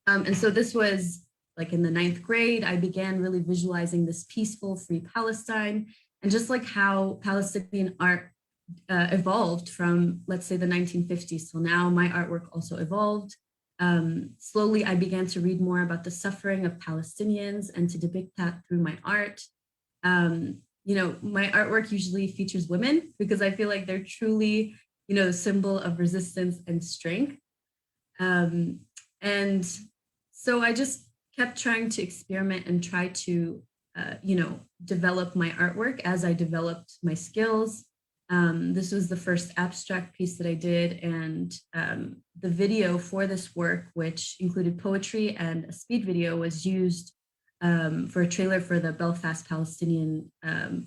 And so this was like in the 9th grade, I began really visualizing this peaceful, free Palestine, and just like how Palestinian art evolved from, let's say, the 1950s till now, my artwork also evolved. Slowly, I began to read more about the suffering of Palestinians and to depict that through my art. My artwork usually features women because I feel like they're truly, the symbol of resistance and strength. And so I just kept trying to experiment and try to, develop my artwork as I developed my skills. This was the first abstract piece that I did, and the video for this work, which included poetry and a speed video, was used for a trailer for the Belfast Palestinian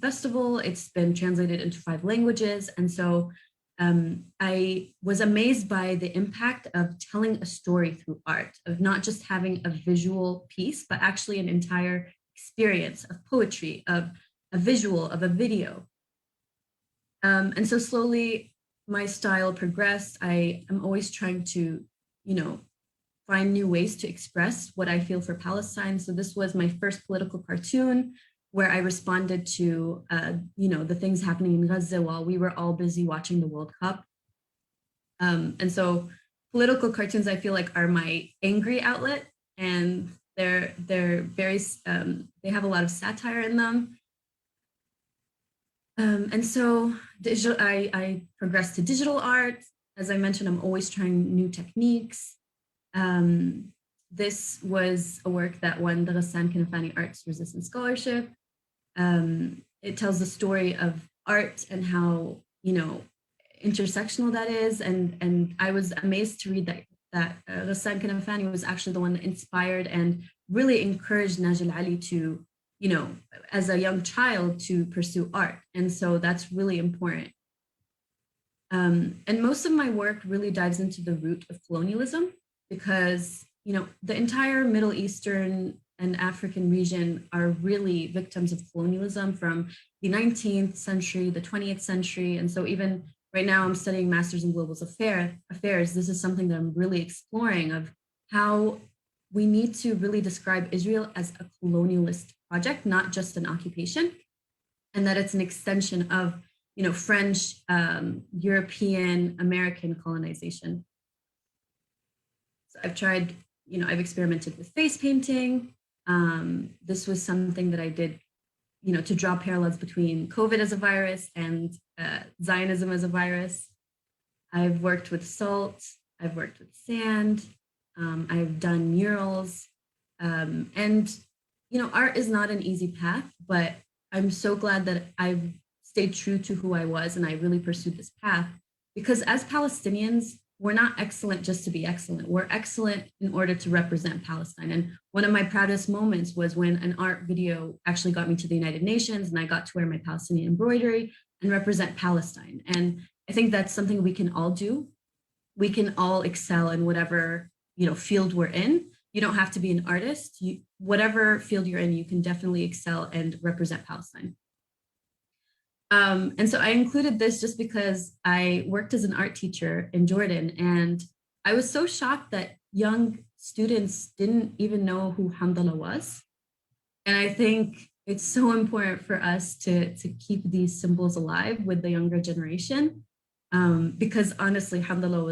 Festival. It's been translated into 5 languages, and so I was amazed by the impact of telling a story through art, of not just having a visual piece, but actually an entire experience of poetry, of a visual, of a video. And so slowly my style progressed. I am always trying to, find new ways to express what I feel for Palestine. So this was my first political cartoon where I responded to, the things happening in Gaza while we were all busy watching the World Cup. And so political cartoons, I feel like, are my angry outlet, and they're very, they have a lot of satire in them. And so I progressed to digital art. As I mentioned, I'm always trying new techniques. This was a work that won the Ghassan Kanafani Arts Resistance Scholarship. It tells the story of art and how, intersectional that is. And I was amazed to read that Ghassan Kanafani was actually the one that inspired and really encouraged Najil Ali to, as a young child, to pursue art. And so that's really important. And most of my work really dives into the root of colonialism because, the entire Middle Eastern and African region are really victims of colonialism from the 19th century, the 20th century. And so even right now I'm studying Masters in Global Affairs. This is something that I'm really exploring, of how we need to really describe Israel as a colonialist project, not just an occupation, and that it's an extension of, French, European, American colonization. So I've tried, I've experimented with face painting. This was something that I did, to draw parallels between COVID as a virus and Zionism as a virus. I've worked with salt, I've worked with sand, I've done murals. And, art is not an easy path, but I'm so glad that I've stayed true to who I was and I really pursued this path, because as Palestinians, we're not excellent just to be excellent. We're excellent in order to represent Palestine. And one of my proudest moments was when an art video actually got me to the United Nations and I got to wear my Palestinian embroidery and represent Palestine. And I think that's something we can all do. We can all excel in whatever, field we're in. You don't have to be an artist. Whatever field you're in, you can definitely excel and represent Palestine. And so I included this just because I worked as an art teacher in Jordan, and I was so shocked that young students didn't even know who Hamdallah was. And I think it's so important for us to keep these symbols alive with the younger generation, because honestly, Hamdallah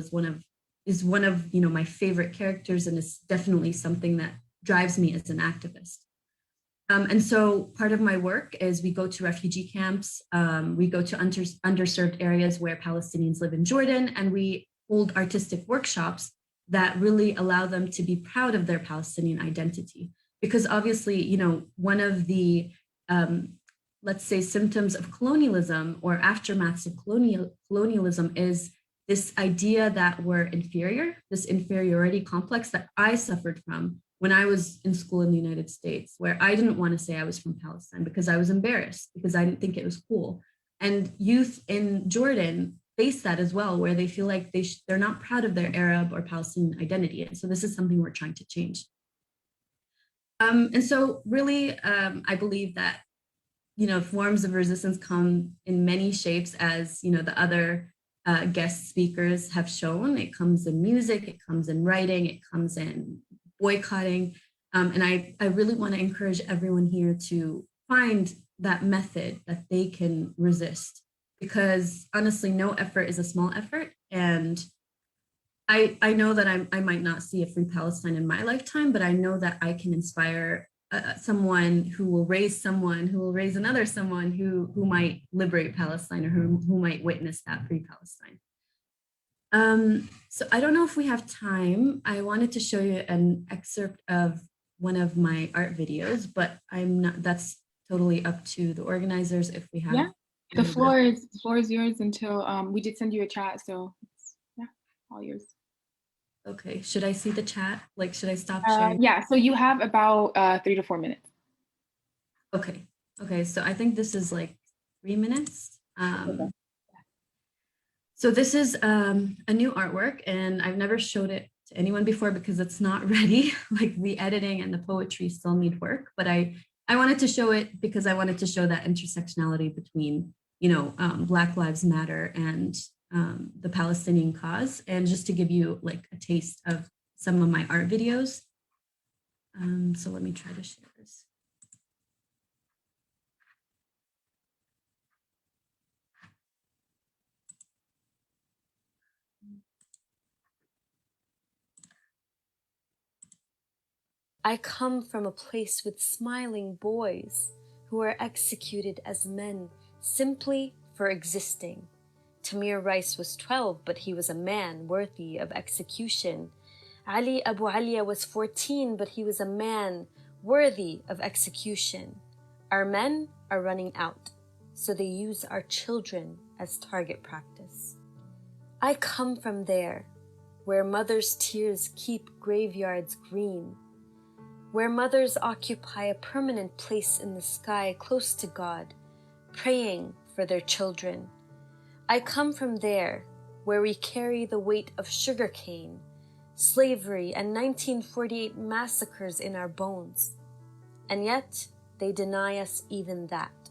is one of my favorite characters, and it's definitely something that drives me as an activist. And so part of my work is we go to refugee camps, we go to underserved areas where Palestinians live in Jordan, and we hold artistic workshops that really allow them to be proud of their Palestinian identity. Because obviously, one of the, let's say, symptoms of colonialism or aftermaths of colonialism is this idea that we're inferior, this inferiority complex that I suffered from when I was in school in the United States, where I didn't want to say I was from Palestine because I was embarrassed, because I didn't think it was cool. And youth in Jordan face that as well, where they feel like they're not proud of their Arab or Palestinian identity. And so this is something we're trying to change. And so really, I believe that, forms of resistance come in many shapes, as, the other guest speakers have shown. It comes in music, it comes in writing, it comes in boycotting. And I really want to encourage everyone here to find that method that they can resist, because honestly, no effort is a small effort. And I know that I might not see a free Palestine in my lifetime, but I know that I can inspire someone who will raise another someone who might liberate Palestine, or who might witness that free Palestine. So I don't know if we have time. I wanted to show you an excerpt of one of my art videos, but that's totally up to the organizers if we have. Yeah, the floor is yours until, we did send you a chat, so yeah, all yours. Okay, should I see the chat? Like, should I stop sharing? Yeah, so you have about 3 to 4 minutes. Okay, so I think this is like 3 minutes. Okay. So this is a new artwork, and I've never showed it to anyone before because it's not ready. Like, the editing and the poetry still need work, but I wanted to show it because I wanted to show that intersectionality between, Black Lives Matter and the Palestinian cause, and just to give you like a taste of some of my art videos. So let me try to share this. I come from a place with smiling boys who are executed as men simply for existing. Tamir Rice was 12, but he was a man worthy of execution. Ali Abu Aliya was 14, but he was a man worthy of execution. Our men are running out, so they use our children as target practice. I come from there, where mothers' tears keep graveyards green, where mothers occupy a permanent place in the sky close to God, praying for their children. I come from there, where we carry the weight of sugarcane, slavery, and 1948 massacres in our bones. And yet, they deny us even that.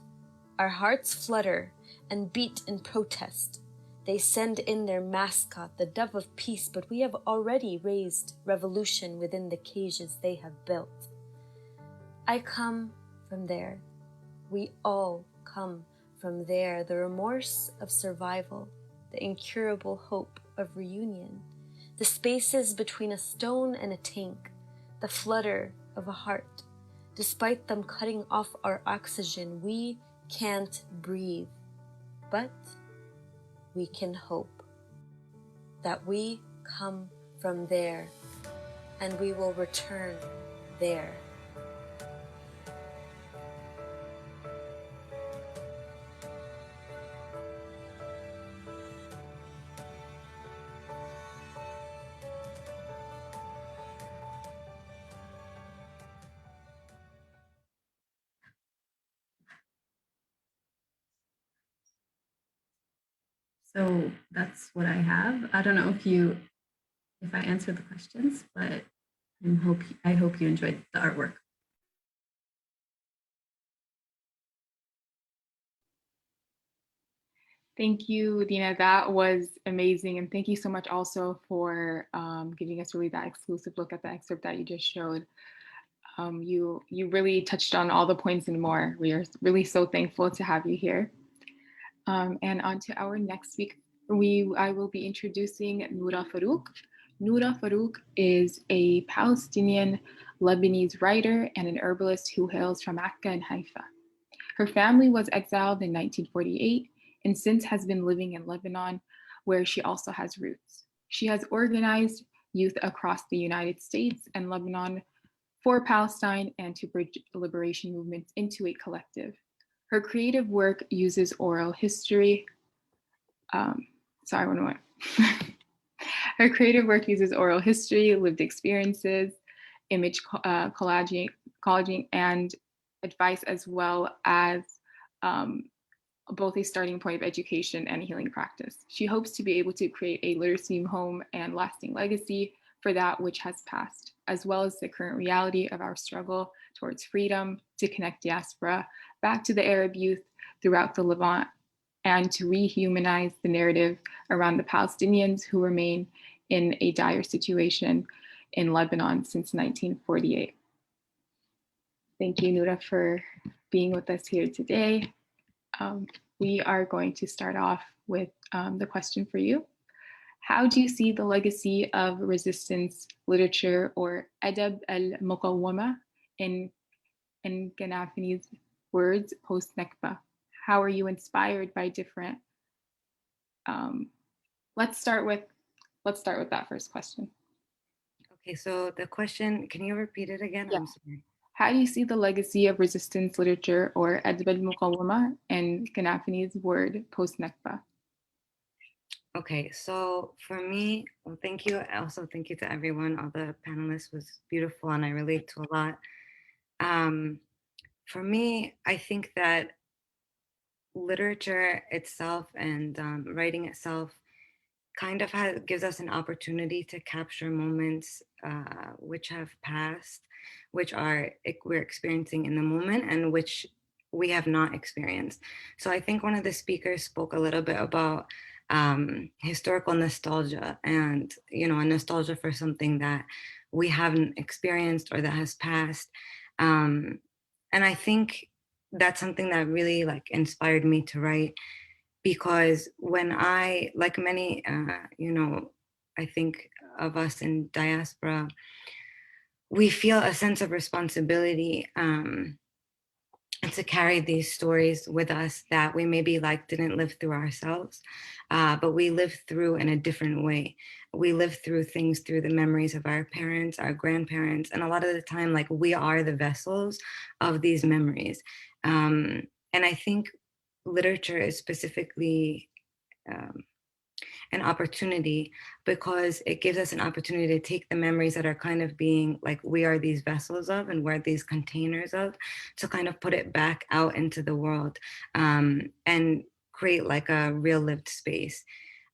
Our hearts flutter and beat in protest. They send in their mascot, the dove of peace, but we have already raised revolution within the cages they have built. I come from there. We all come from there, the remorse of survival, the incurable hope of reunion, the spaces between a stone and a tank, the flutter of a heart. Despite them cutting off our oxygen, we can't breathe, but we can hope that we come from there and we will return there. So that's what I have. I don't know if I answered the questions, but I hope you enjoyed the artwork. Thank you, Dina. That was amazing. And thank you so much also for giving us really that exclusive look at the excerpt that you just showed. You really touched on all the points and more. We are really so thankful to have you here. And on to our next speaker. I will be introducing Noura Farouk. Noura Farouk is a Palestinian Lebanese writer and an herbalist who hails from Akka and Haifa. Her family was exiled in 1948 and since has been living in Lebanon, where she also has roots. She has organized youth across the United States and Lebanon for Palestine and to bridge liberation movements into a collective. Her creative work uses oral history. Her creative work uses oral history, lived experiences, image collaging, and advice, as well as both a starting point of education and a healing practice. She hopes to be able to create a literacy home and lasting legacy for that which has passed, as well as the current reality of our struggle towards freedom, to connect diaspora back to the Arab youth throughout the Levant, and to rehumanize the narrative around the Palestinians who remain in a dire situation in Lebanon since 1948. Thank you, Noura, for being with us here today. We are going to start off with the question for you. How do you see the legacy of resistance literature, or adab al-muqawwama, in Ganafini's words post-Nakba? How are you inspired by different? Let's start with that first question. Okay, so the question, can you repeat it again? Yeah. I'm sorry. How do you see the legacy of resistance literature, or adab al-muqawwama, in Ganafini's word post-Nakba? Okay, so for me, well, thank you. Also, thank you to everyone. All the panelists was beautiful, and I relate to a lot. For me, I think that literature itself and writing itself kind of gives us an opportunity to capture moments which have passed, which we're experiencing in the moment, and which we have not experienced. So I think one of the speakers spoke a little bit about historical nostalgia, and a nostalgia for something that we haven't experienced or that has passed. And I think that's something that really inspired me to write, because when I, like many, I think of us in diaspora, we feel a sense of responsibility to carry these stories with us that we maybe didn't live through ourselves, but we live through in a different way. We live through things through the memories of our parents, our grandparents, and a lot of the time, we are the vessels of these memories. And I think literature is specifically an opportunity, because it gives us an opportunity to take the memories that are kind of being we are these vessels of, and we're these containers of, to kind of put it back out into the world, and create a real lived space.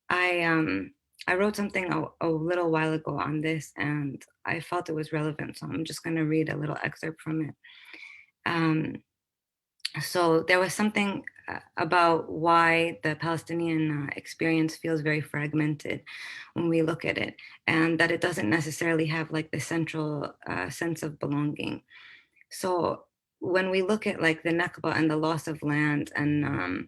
I wrote something a little while ago on this, and I felt it was relevant, so I'm just going to read a little excerpt from it. So there was something about why the Palestinian experience feels very fragmented when we look at it, and that it doesn't necessarily have the central sense of belonging. So when we look at like the Nakba and the loss of land and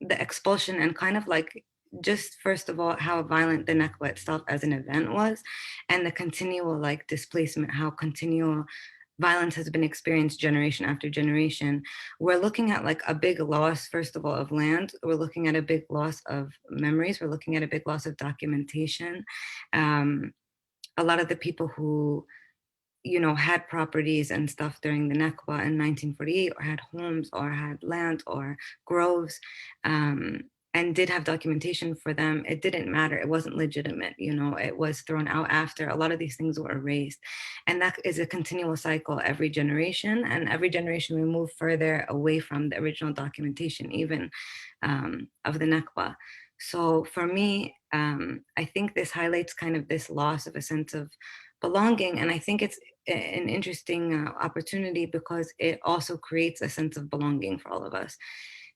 the expulsion and kind of like just first of all how violent the Nakba itself as an event was, and the continual like displacement, how continual violence has been experienced generation after generation, we're looking at like a big loss, first of all, of land. We're looking at a big loss of memories. We're looking at a big loss of documentation. A lot of the people who, you know, had properties and stuff during the Nakba in 1948, or had homes, or had land, or groves, and did have documentation for them, it didn't matter. It wasn't legitimate, you know, it was thrown out after. A lot of these things were erased. And that is a continual cycle every generation. And every generation we move further away from the original documentation, even of the Nakba. So for me, I think this highlights kind of this loss of a sense of belonging. And I think it's an interesting opportunity because it also creates a sense of belonging for all of us.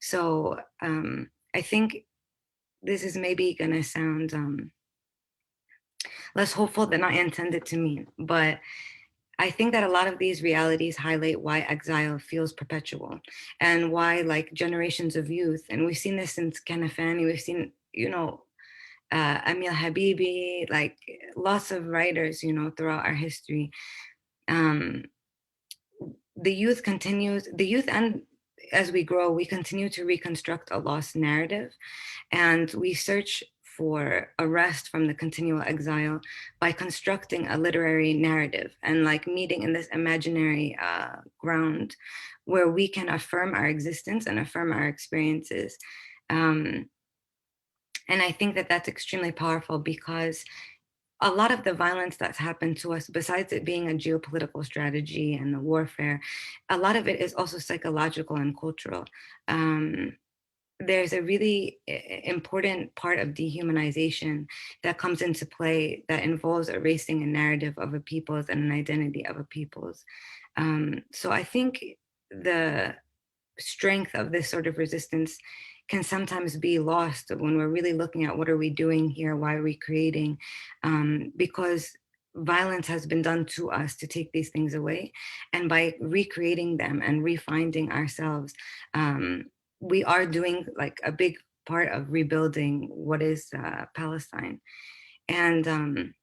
So I think this is maybe gonna sound less hopeful than I intended to mean, but I think that a lot of these realities highlight why exile feels perpetual, and why like generations of youth, and we've seen this since Kanafani, we've seen, you know, Emil Habibi, like lots of writers, you know, throughout our history. The youth and as we grow, we continue to reconstruct a lost narrative, and we search for a rest from the continual exile by constructing a literary narrative and like meeting in this imaginary ground where we can affirm our existence and affirm our experiences. And I think that that's extremely powerful because a lot of the violence that's happened to us, besides it being a geopolitical strategy and a warfare, a lot of it is also psychological and cultural. There's a really important part of dehumanization that comes into play that involves erasing a narrative of a people's and an identity of a people's. So I think the strength of this sort of resistance can sometimes be lost when we're really looking at what are we doing here, why are we creating, because violence has been done to us to take these things away. And by recreating them and refinding ourselves, we are doing like a big part of rebuilding what is Palestine. And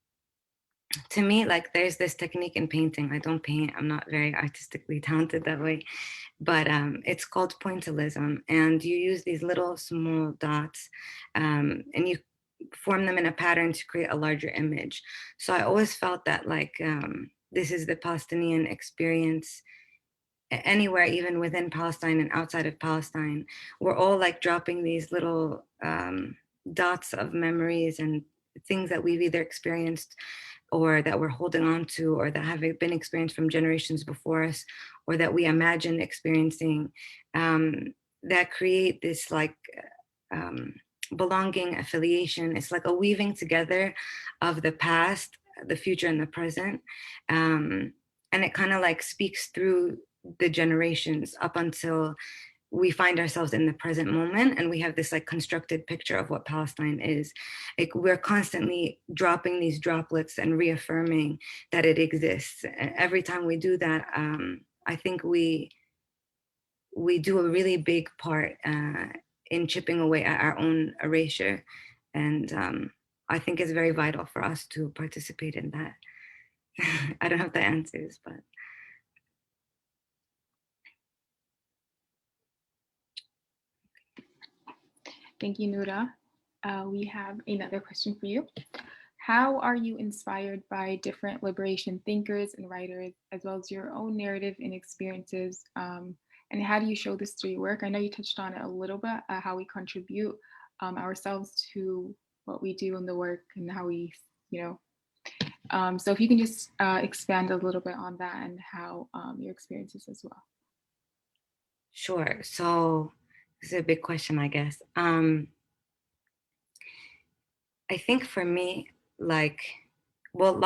to me, like there's this technique in painting. I don't paint, I'm not very artistically talented that way, but it's called pointillism. And you use these little small dots and you form them in a pattern to create a larger image. So I always felt that like this is the Palestinian experience anywhere, even within Palestine and outside of Palestine. We're all like dropping these little dots of memories and things that we've either experienced or that we're holding on to, or that have been experienced from generations before us, or that we imagine experiencing, that create this like belonging, affiliation. It's like a weaving together of the past, the future, and the present. And it kind of like speaks through the generations up until we find ourselves in the present moment, and we have this like constructed picture of what Palestine is. Like we're constantly dropping these droplets and reaffirming that it exists. Every time we do that, I think we do a really big part in chipping away at our own erasure, and I think it's very vital for us to participate in that. I don't have the answers, but. Thank you, Noura. We have another question for you. How are you inspired by different liberation thinkers and writers, as well as your own narrative and experiences? And how do you show this through your work? I know you touched on it a little bit, how we contribute ourselves to what we do in the work and how we, so if you can just expand a little bit on that and how your experiences as well. Sure. So this is a big question, I guess. I think for me, like, well,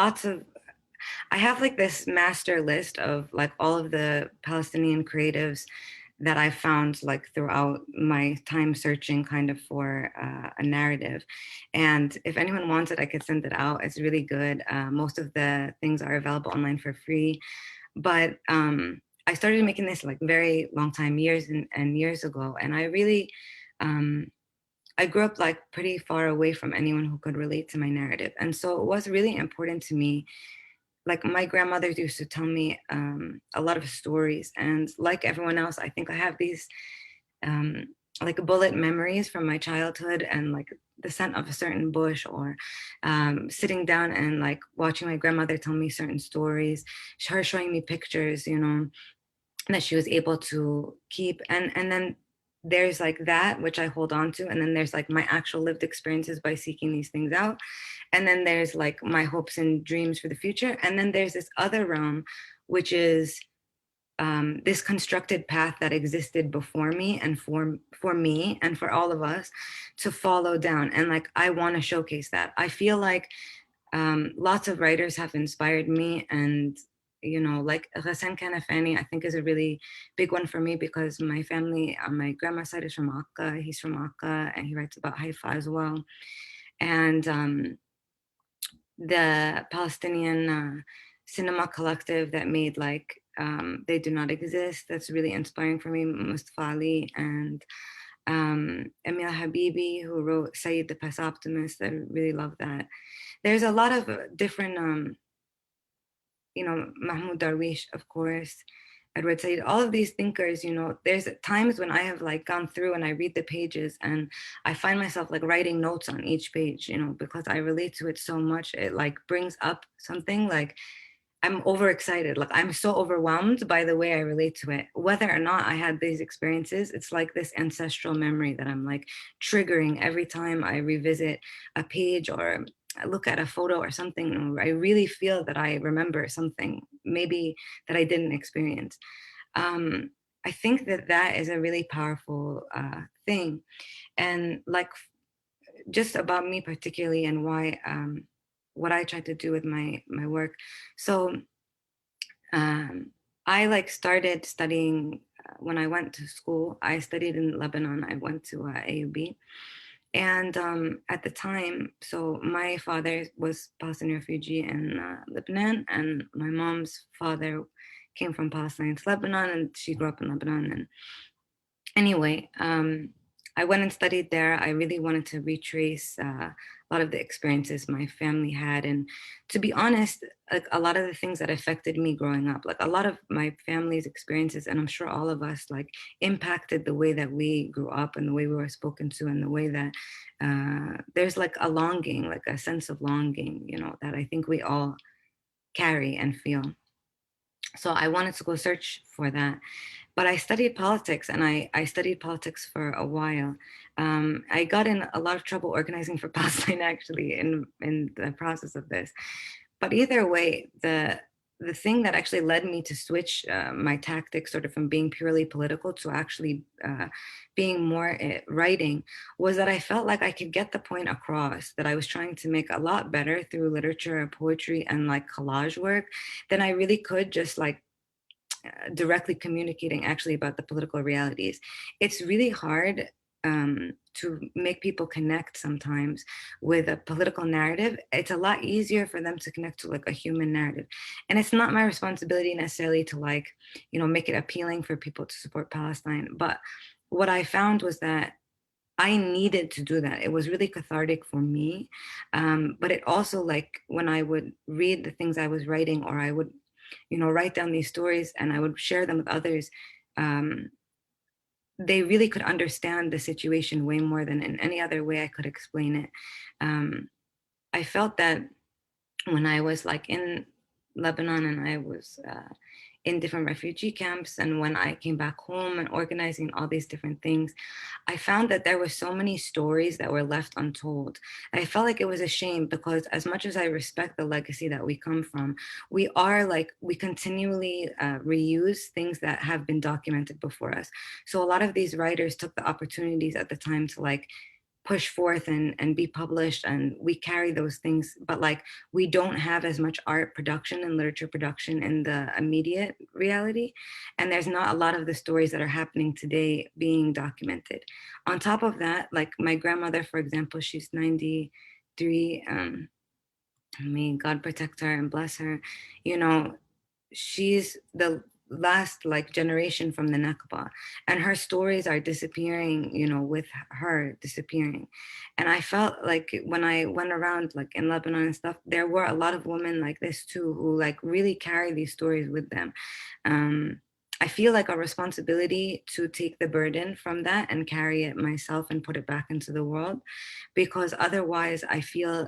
I have like this master list of like all of the Palestinian creatives that I found like throughout my time searching kind of for a narrative. And if anyone wants it, I could send it out. It's really good. Most of the things are available online for free. But I started making this like very long time, years and years ago. And I really, I grew up like pretty far away from anyone who could relate to my narrative. And so it was really important to me. Like my grandmother used to tell me a lot of stories. And like everyone else, I think I have these um, like bullet memories from my childhood, and like the scent of a certain bush, or sitting down and like watching my grandmother tell me certain stories, her showing me pictures, you know, that she was able to keep. And then there's like that which I hold on to, and then there's like my actual lived experiences by seeking these things out, and then there's like my hopes and dreams for the future, and then there's this other realm which is this constructed path that existed before me and for me and for all of us to follow down. And like I want to showcase that. I feel like lots of writers have inspired me, and you know, like Ghassan Kanafani, I think is a really big one for me, because my family on my grandma's side is from Akka. He's from Akka, and he writes about Haifa as well. And the Palestinian cinema collective that made like They Do Not Exist, that's really inspiring for me. Mustafa Ali and Emil Habibi, who wrote Sayyid the Past Optimist. I really love that. There's a lot of different, you know, Mahmoud Darwish, of course, Edward Said, all of these thinkers, you know, there's times when I have like gone through and I read the pages and I find myself like writing notes on each page, you know, because I relate to it so much. It like brings up something like I'm overexcited. Like I'm so overwhelmed by the way I relate to it. Whether or not I had these experiences, it's like this ancestral memory that I'm like triggering every time I revisit a page or I look at a photo or something. I really feel that I remember something maybe that I didn't experience. I think that that is a really powerful thing. And like just about me particularly, and why what I try to do with my work. So I like started studying when I went to school. I studied in Lebanon. I went to AUB. And at the time, so my father was Palestinian refugee in Lebanon, and my mom's father came from Palestine to Lebanon, and she grew up in Lebanon. And anyway, I went and studied there. I really wanted to retrace a lot of the experiences my family had. And to be honest, like a lot of the things that affected me growing up, like a lot of my family's experiences, and I'm sure all of us, like impacted the way that we grew up and the way we were spoken to, and the way that there's like a longing, like a sense of longing, you know, that I think we all carry and feel. So I wanted to go search for that. But I studied politics, and I studied politics for a while. I got in a lot of trouble organizing for Palestine, actually, in the process of this. But either way, the thing that actually led me to switch my tactics sort of from being purely political to actually being more writing was that I felt like I could get the point across that I was trying to make a lot better through literature, poetry, and like collage work than I really could just like directly communicating actually about the political realities. It's really hard to make people connect sometimes with a political narrative. It's a lot easier for them to connect to like a human narrative. And it's not my responsibility necessarily to like, you know, make it appealing for people to support Palestine. But what I found was that I needed to do that. It was really cathartic for me. But it also, like, when I would read the things I was writing, or I would, you know, write down these stories and I would share them with others, they really could understand the situation way more than in any other way I could explain it. I felt that when I was like in Lebanon and I was in different refugee camps, and when I came back home and organizing all these different things, I found that there were so many stories that were left untold. And I felt like it was a shame, because as much as I respect the legacy that we come from, we are like, we continually reuse things that have been documented before us. So a lot of these writers took the opportunities at the time to like push forth and be published, and we carry those things, but like we don't have as much art production and literature production in the immediate reality, and there's not a lot of the stories that are happening today being documented. On top of that, like my grandmother, for example, she's 93. May God protect her and bless her. You know, she's last like generation from the Nakba, and her stories are disappearing, you know, with her disappearing. And I felt like when I went around like in Lebanon and stuff, there were a lot of women like this too, who like really carry these stories with them. I feel like a responsibility to take the burden from that and carry it myself and put it back into the world, because otherwise I feel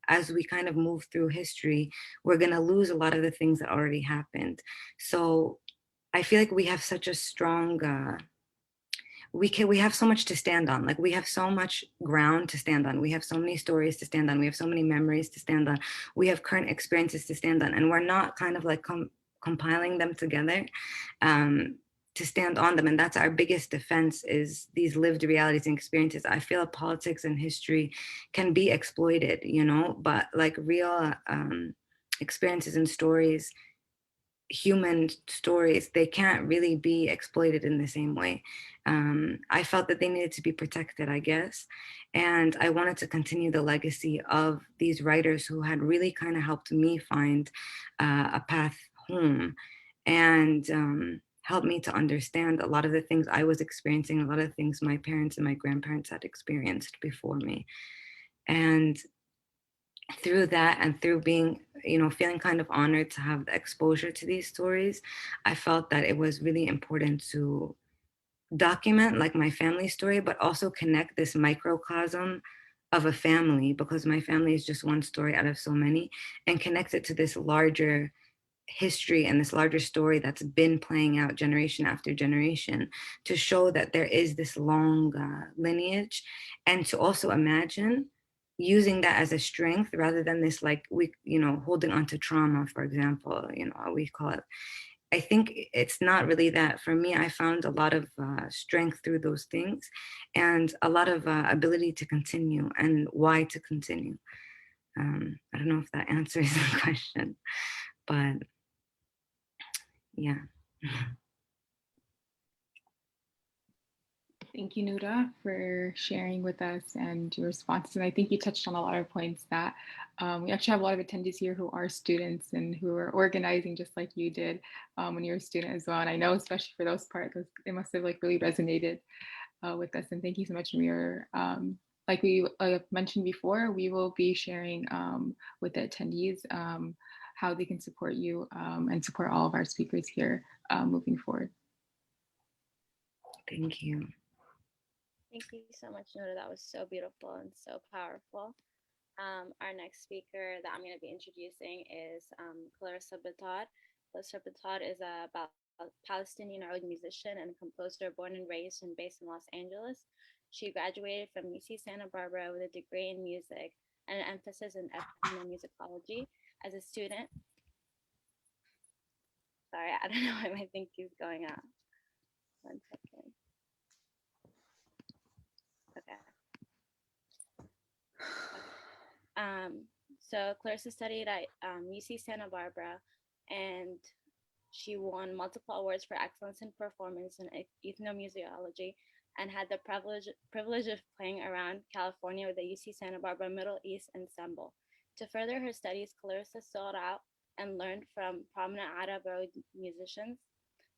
as we kind of move through history, we're going to lose a lot of the things that already happened. So I feel like we have such a strong we have so much to stand on. Like we have so much ground to stand on. We have so many stories to stand on. We have so many memories to stand on. We have current experiences to stand on, and we're not kind of like compiling them together to stand on them. And that's our biggest defense, is these lived realities and experiences. I feel politics and history can be exploited, you know, but like real experiences and stories, human stories, they can't really be exploited in the same way. I felt that they needed to be protected, I guess. And I wanted to continue the legacy of these writers who had really kind of helped me find a path home, and helped me to understand a lot of the things I was experiencing, a lot of things my parents and my grandparents had experienced before me. And through that, and through being, you know, feeling kind of honored to have the exposure to these stories, I felt that it was really important to document like my family story, but also connect this microcosm of a family, because my family is just one story out of so many, and connect it to this larger history and this larger story that's been playing out generation after generation, to show that there is this long lineage, and to also imagine using that as a strength rather than this like we, you know, holding on to trauma, for example, you know, we call it. I think it's not really that. For me, I found a lot of strength through those things, and a lot of ability to continue, and why to continue. I don't know if that answers the question, but yeah. Thank you, Nuda, for sharing with us and your responses. And I think you touched on a lot of points that we actually have a lot of attendees here who are students and who are organizing just like you did when you were a student as well. And I know, especially for those parts, it must have like really resonated with us. And thank you so much, Amir. Like we mentioned before, we will be sharing with the attendees how they can support you and support all of our speakers here moving forward. Thank you. Thank you so much, Noda. That was so beautiful and so powerful. Our next speaker that I'm going to be introducing is Clarissa Bittar. Clarissa Bittar is a Palestinian Oud musician and composer born and raised and based in Los Angeles. She graduated from UC Santa Barbara with a degree in music and an emphasis in ethnomusicology. As a student, sorry, I don't know why my thing keeps going out. 1 second. Okay. So Clarissa studied at UC Santa Barbara, and she won multiple awards for excellence in performance in ethnomusicology, and had the privilege of playing around California with the UC Santa Barbara Middle East Ensemble. To further her studies, Clarissa sought out and learned from prominent Arab musicians.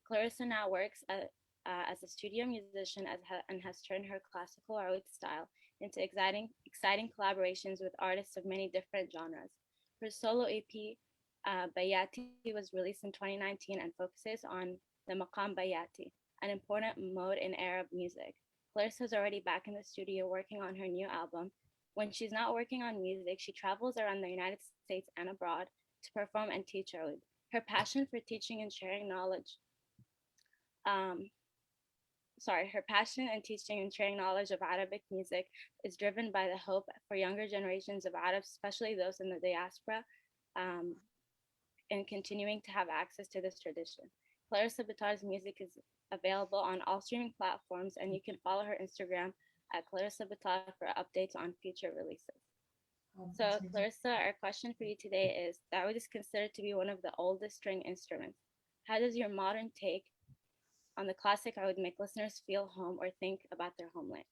Clarissa now works as a studio musician and has turned her classical oud style into exciting collaborations with artists of many different genres. Her solo EP, Bayati, was released in 2019 and focuses on the maqam Bayati, an important mode in Arab music. Clarissa is already back in the studio working on her new album. When she's not working on music, she travels around the United States and abroad to perform and teach oud. Her passion for teaching and sharing knowledge her passion in teaching and sharing knowledge of Arabic music is driven by the hope for younger generations of Arabs, especially those in the diaspora, in continuing to have access to this tradition. Clarissa Bittar's music is available on all streaming platforms, and you can follow her Instagram at Clarissa Bittar for updates on future releases. So Clarissa, our question for you today is, that oud is considered to be one of the oldest string instruments. How does your modern take on the classic oud make listeners feel home or think about their homeland?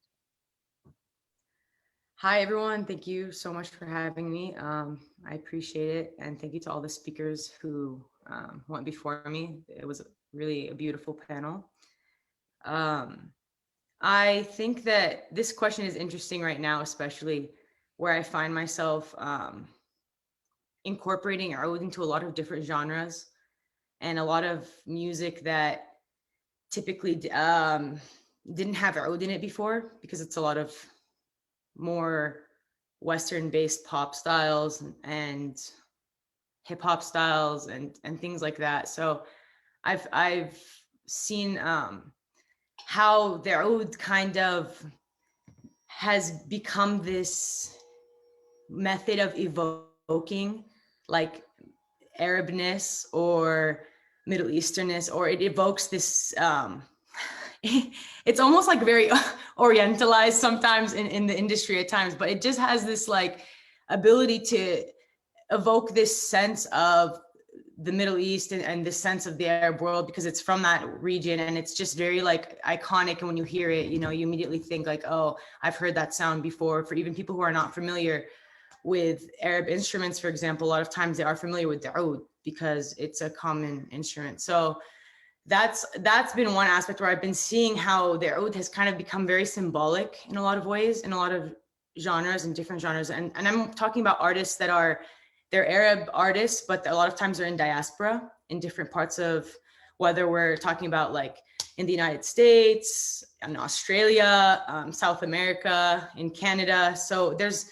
Hi, everyone. Thank you so much for having me. I appreciate it. And thank you to all the speakers who went before me. It was really a beautiful panel. I think that this question is interesting right now, especially where I find myself incorporating oud into a lot of different genres and a lot of music that typically didn't have oud in it before, because it's a lot of more Western-based pop styles and hip hop styles and things like that. So I've seen how the oud kind of has become this method of evoking like Arabness or Middle Easternness, or it evokes this it's almost like very orientalized sometimes in the industry at times, but it just has this like ability to evoke this sense of the Middle East and this sense of the Arab world, because it's from that region, and it's just very like iconic. And when you hear it, you know, you immediately think like, oh, I've heard that sound before. For even people who are not familiar with Arab instruments, for example, a lot of times they are familiar with the oud because it's a common instrument. So that's been one aspect where I've been seeing how the oud has kind of become very symbolic in a lot of ways, in a lot of genres and different genres. And I'm talking about artists that are, they're Arab artists, but a lot of times they're in diaspora in different parts of, whether we're talking about like in the United States, in Australia, South America, in Canada. So there's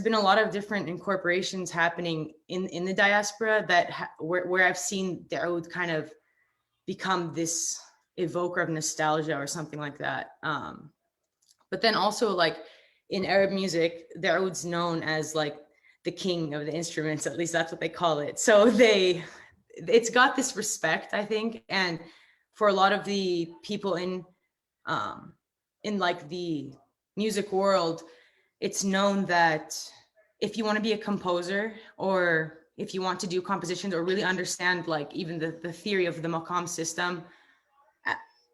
been a lot of different incorporations happening in the diaspora that where I've seen the oud kind of become this evoker of nostalgia or something like that. But then also like in Arab music, the oud's known as like the king of the instruments, at least that's what they call it. So it's got this respect, I think. And for a lot of the people in like the music world, it's known that if you want to be a composer, or if you want to do compositions or really understand like even the theory of the maqam system,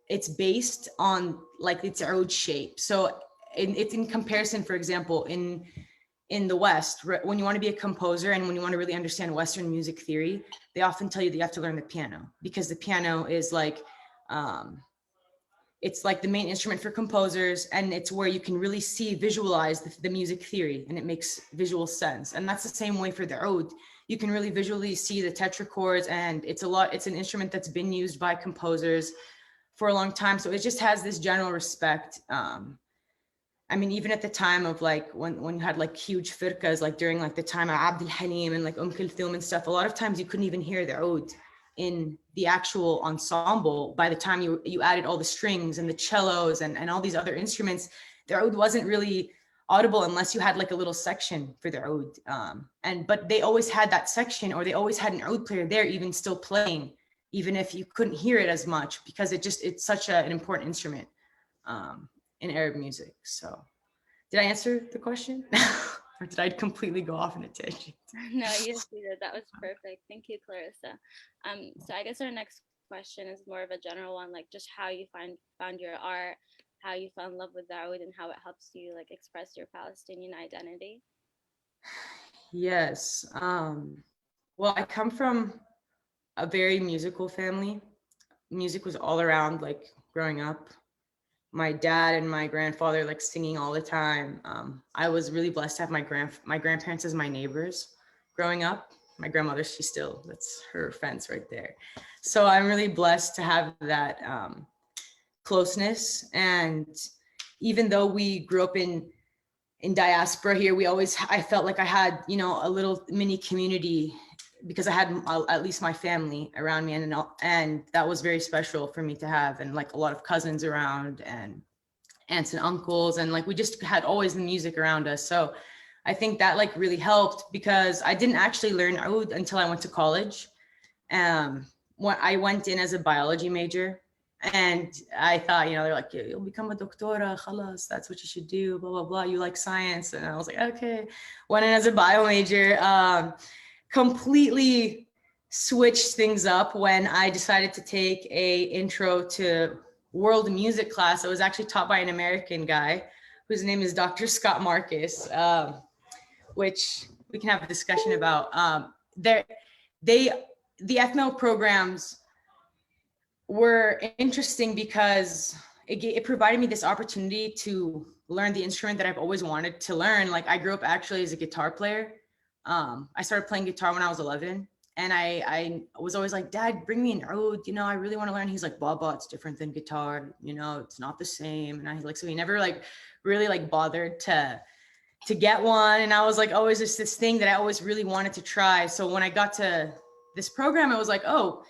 it's based on like its oud shape. So it's in comparison, for example, in the West, when you want to be a composer and when you want to really understand Western music theory, they often tell you that you have to learn the piano, because the piano is like, it's like the main instrument for composers, and it's where you can really visualize the music theory, and it makes visual sense. And that's the same way for the oud. You can really visually see the tetrachords, and it's an instrument that's been used by composers for a long time. So it just has this general respect. I mean, even at the time of like when you had like huge firkas, like during like the time of Abd al-Halim and like Kulthum and stuff, a lot of times you couldn't even hear the oud in the actual ensemble. By the time you added all the strings and the cellos and all these other instruments, the oud wasn't really audible unless you had like a little section for the oud. But they always had that section, or they always had an oud player there, even still playing, even if you couldn't hear it as much, because it's such an important instrument in Arab music. So did I answer the question? Or did I completely go off in a tangent? No, you did. That was perfect. Thank you, Clarissa. So I guess our next question is more of a general one, like just how you found your art, how you fell in love with oud, and how it helps you like express your Palestinian identity. Yes. Well, I come from a very musical family. Music was all around, like growing up. My dad and my grandfather like singing all the time. I was really blessed to have my grandparents as my neighbors growing up. My grandmother, that's her fence right there. So I'm really blessed to have that closeness. And even though we grew up in diaspora here, I felt like I had, you know, a little mini community, because I had at least my family around me, and that was very special for me to have, and like a lot of cousins around and aunts and uncles, and like we just had always the music around us. So I think that like really helped, because I didn't actually learn oud until I went to college. When I went in as a biology major, and I thought, you know, they're like, you'll become a doctora, khalas, that's what you should do, blah, blah, blah. You like science. And I was like, okay. Went in as a bio major, completely switched things up when I decided to take a intro to world music class. It was actually taught by an American guy whose name is Dr. Scott Marcus, which we can have a discussion about. They the ethno programs were interesting because it provided me this opportunity to learn the instrument that I've always wanted to learn. Like I grew up actually as a guitar player. I started playing guitar when I was 11, and I was always like, Dad, bring me an oud, you know, I really want to learn. He's like, Baba, it's different than guitar, you know, it's not the same. And I like, so he never like really like bothered to get one. And I was like, always just this thing that I always really wanted to try. So when I got to this program, it was like, oh,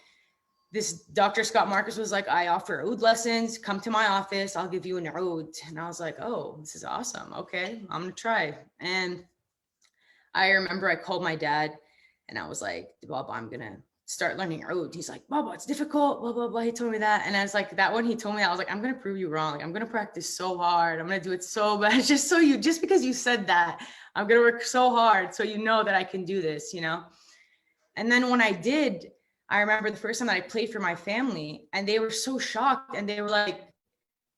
this Dr. Scott Marcus was like, I offer oud lessons, come to my office, I'll give you an oud. And I was like, oh, this is awesome. Okay, I'm gonna try. And I remember I called my dad and I was like, Baba, I'm gonna start learning oud. He's like, Baba, it's difficult, blah, blah, blah. He told me that. And I was like, that when he told me that, I was like, I'm gonna prove you wrong. Like, I'm gonna practice so hard. I'm gonna do it so bad. Just because you said that, I'm gonna work so hard so you know that I can do this, you know? And then when I did, I remember the first time that I played for my family and they were so shocked and they were like,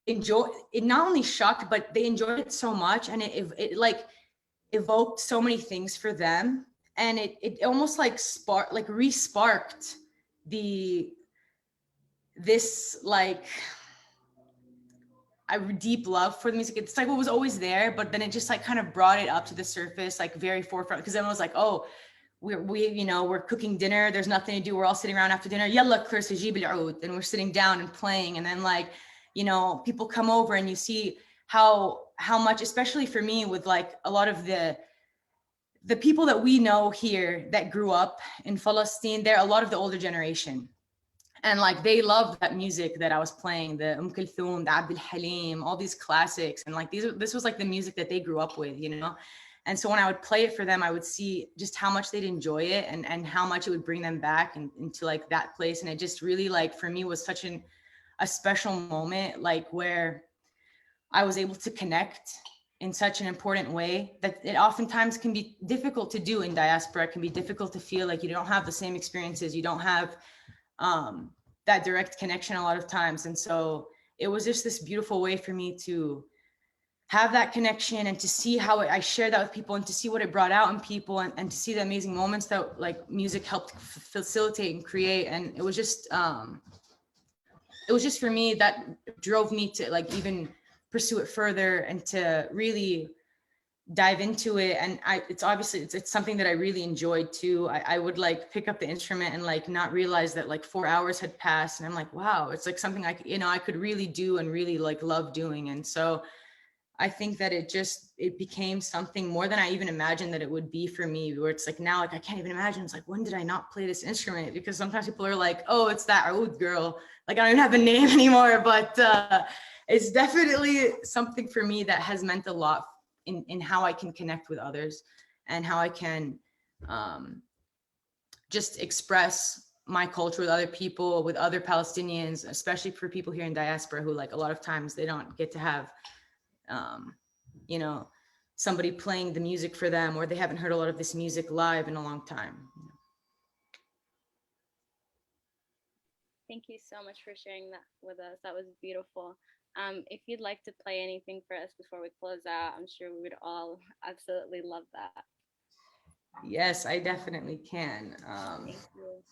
enjoy it, not only shocked, but they enjoyed it so much. And it like evoked so many things for them. And it almost like re-sparked this like a deep love for the music. It's like what was always there, but then it just like kind of brought it up to the surface, like very forefront. Because everyone was like, oh, we're cooking dinner. There's nothing to do. We're all sitting around after dinner. Yalla kursi jib al-oud. And we're sitting down and playing. And then like, you know, people come over and you see how much, especially for me with like a lot of the people that we know here that grew up in Palestine, they're a lot of the older generation. And like, they loved that music that I was playing, the Kulthum, the Abdul Halim, all these classics. And like, this was like the music that they grew up with, you know? And so when I would play it for them, I would see just how much they'd enjoy it and how much it would bring them back into like that place. And it just really like, for me, was such a special moment, like where I was able to connect in such an important way that it oftentimes can be difficult to do in diaspora. It can be difficult to feel like you don't have the same experiences. You don't have that direct connection a lot of times. And so it was just this beautiful way for me to have that connection and to see how I share that with people and to see what it brought out in people and to see the amazing moments that like music helped facilitate and create. And it was just for me that drove me to like even pursue it further and to really dive into it. And it's obviously it's something that I really enjoyed too. I would like pick up the instrument and like not realize that like 4 hours had passed. And I'm like, wow, it's like something I could really do and really like love doing. And so I think that it became something more than I even imagined that it would be for me, where it's like now, like, I can't even imagine. It's like, when did I not play this instrument? Because sometimes people are like, oh, it's that oud girl. Like, I don't even have a name anymore, but it's definitely something for me that has meant a lot in how I can connect with others and how I can just express my culture with other people, with other Palestinians, especially for people here in diaspora who like a lot of times they don't get to have you know, somebody playing the music for them, or they haven't heard a lot of this music live in a long time. Thank you so much for sharing that with us. That was beautiful. If you'd like to play anything for us before we close out, I'm sure we would all absolutely love that. Yes, I definitely can. Thank you.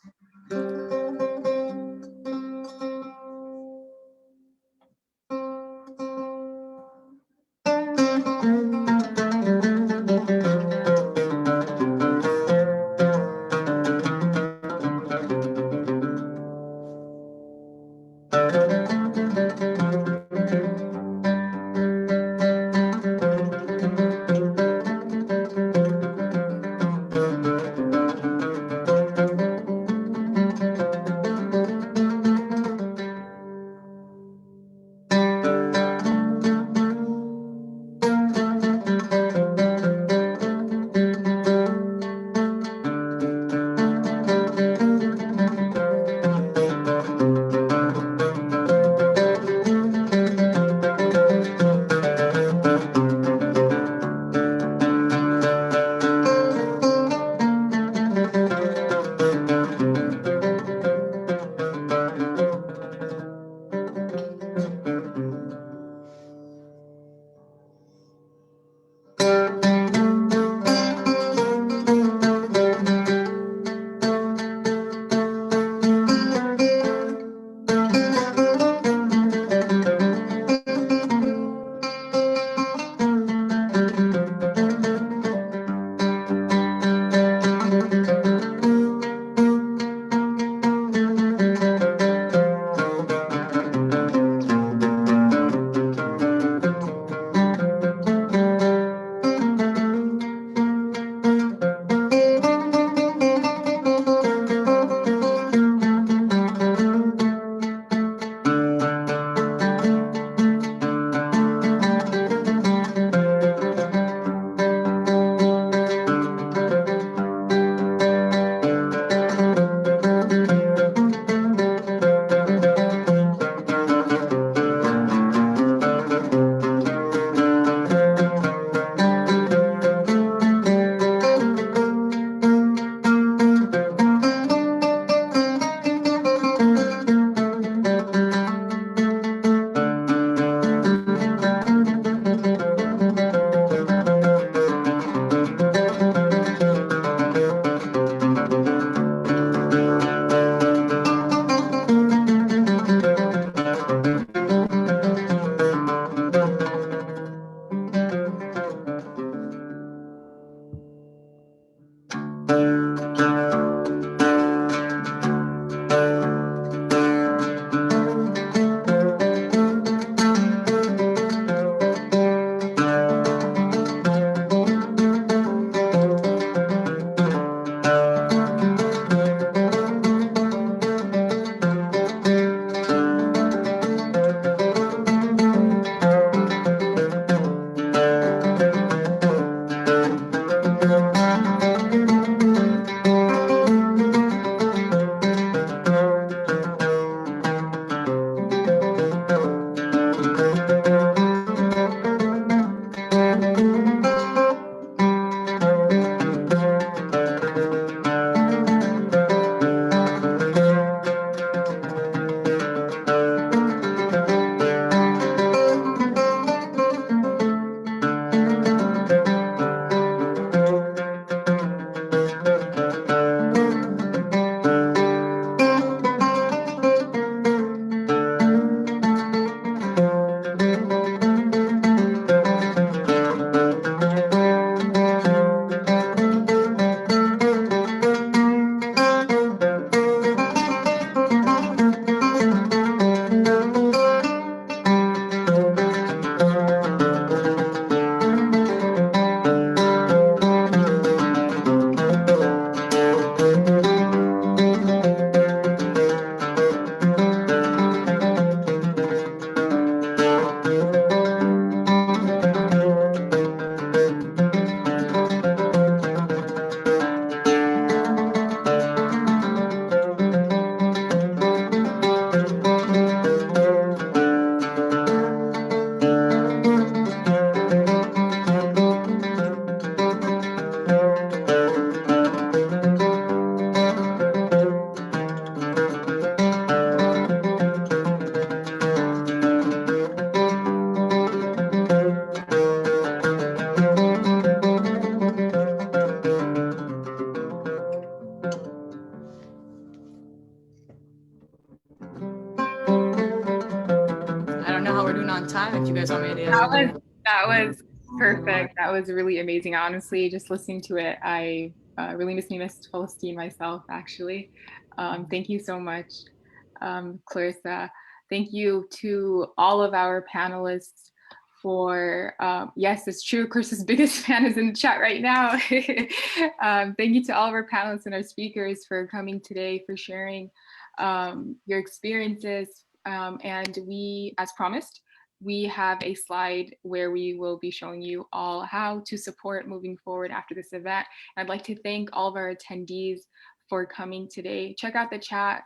afternoon on time if you guys want me to. That was perfect. That was really amazing. Honestly, just listening to it, I really missed Palestine myself, actually. Thank you so much, Clarissa. Thank you to all of our panelists for, yes, it's true, Clarissa's biggest fan is in the chat right now. Thank you to all of our panelists and our speakers for coming today, for sharing your experiences. And we, as promised, we have a slide where we will be showing you all how to support moving forward after this event. And I'd like to thank all of our attendees for coming today. Check out the chat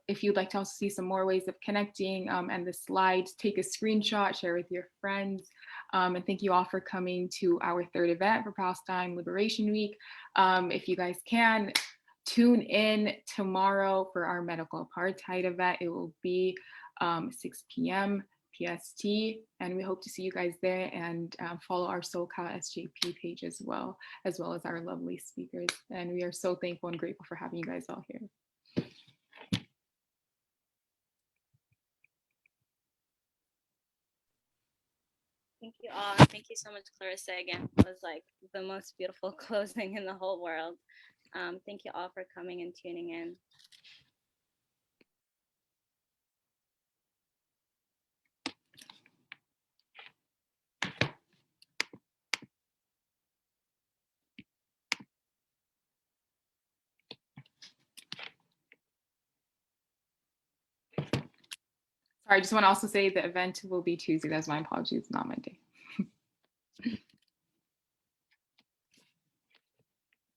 if you'd like to also see some more ways of connecting and the slides. Take a screenshot, share with your friends. And thank you all for coming to our third event for Palestine Liberation Week. If you guys can, tune in tomorrow for our medical apartheid event. It will be 6 p.m. PST, and we hope to see you guys there, and follow our SoCal SJP page as well as our lovely speakers. And we are so thankful and grateful for having you guys all here. Thank you all. Thank you so much, Clarissa. Again, it was like the most beautiful closing in the whole world. Thank you all for coming and tuning in. Sorry, I just want to also say the event will be Tuesday. That's my apologies, not Monday.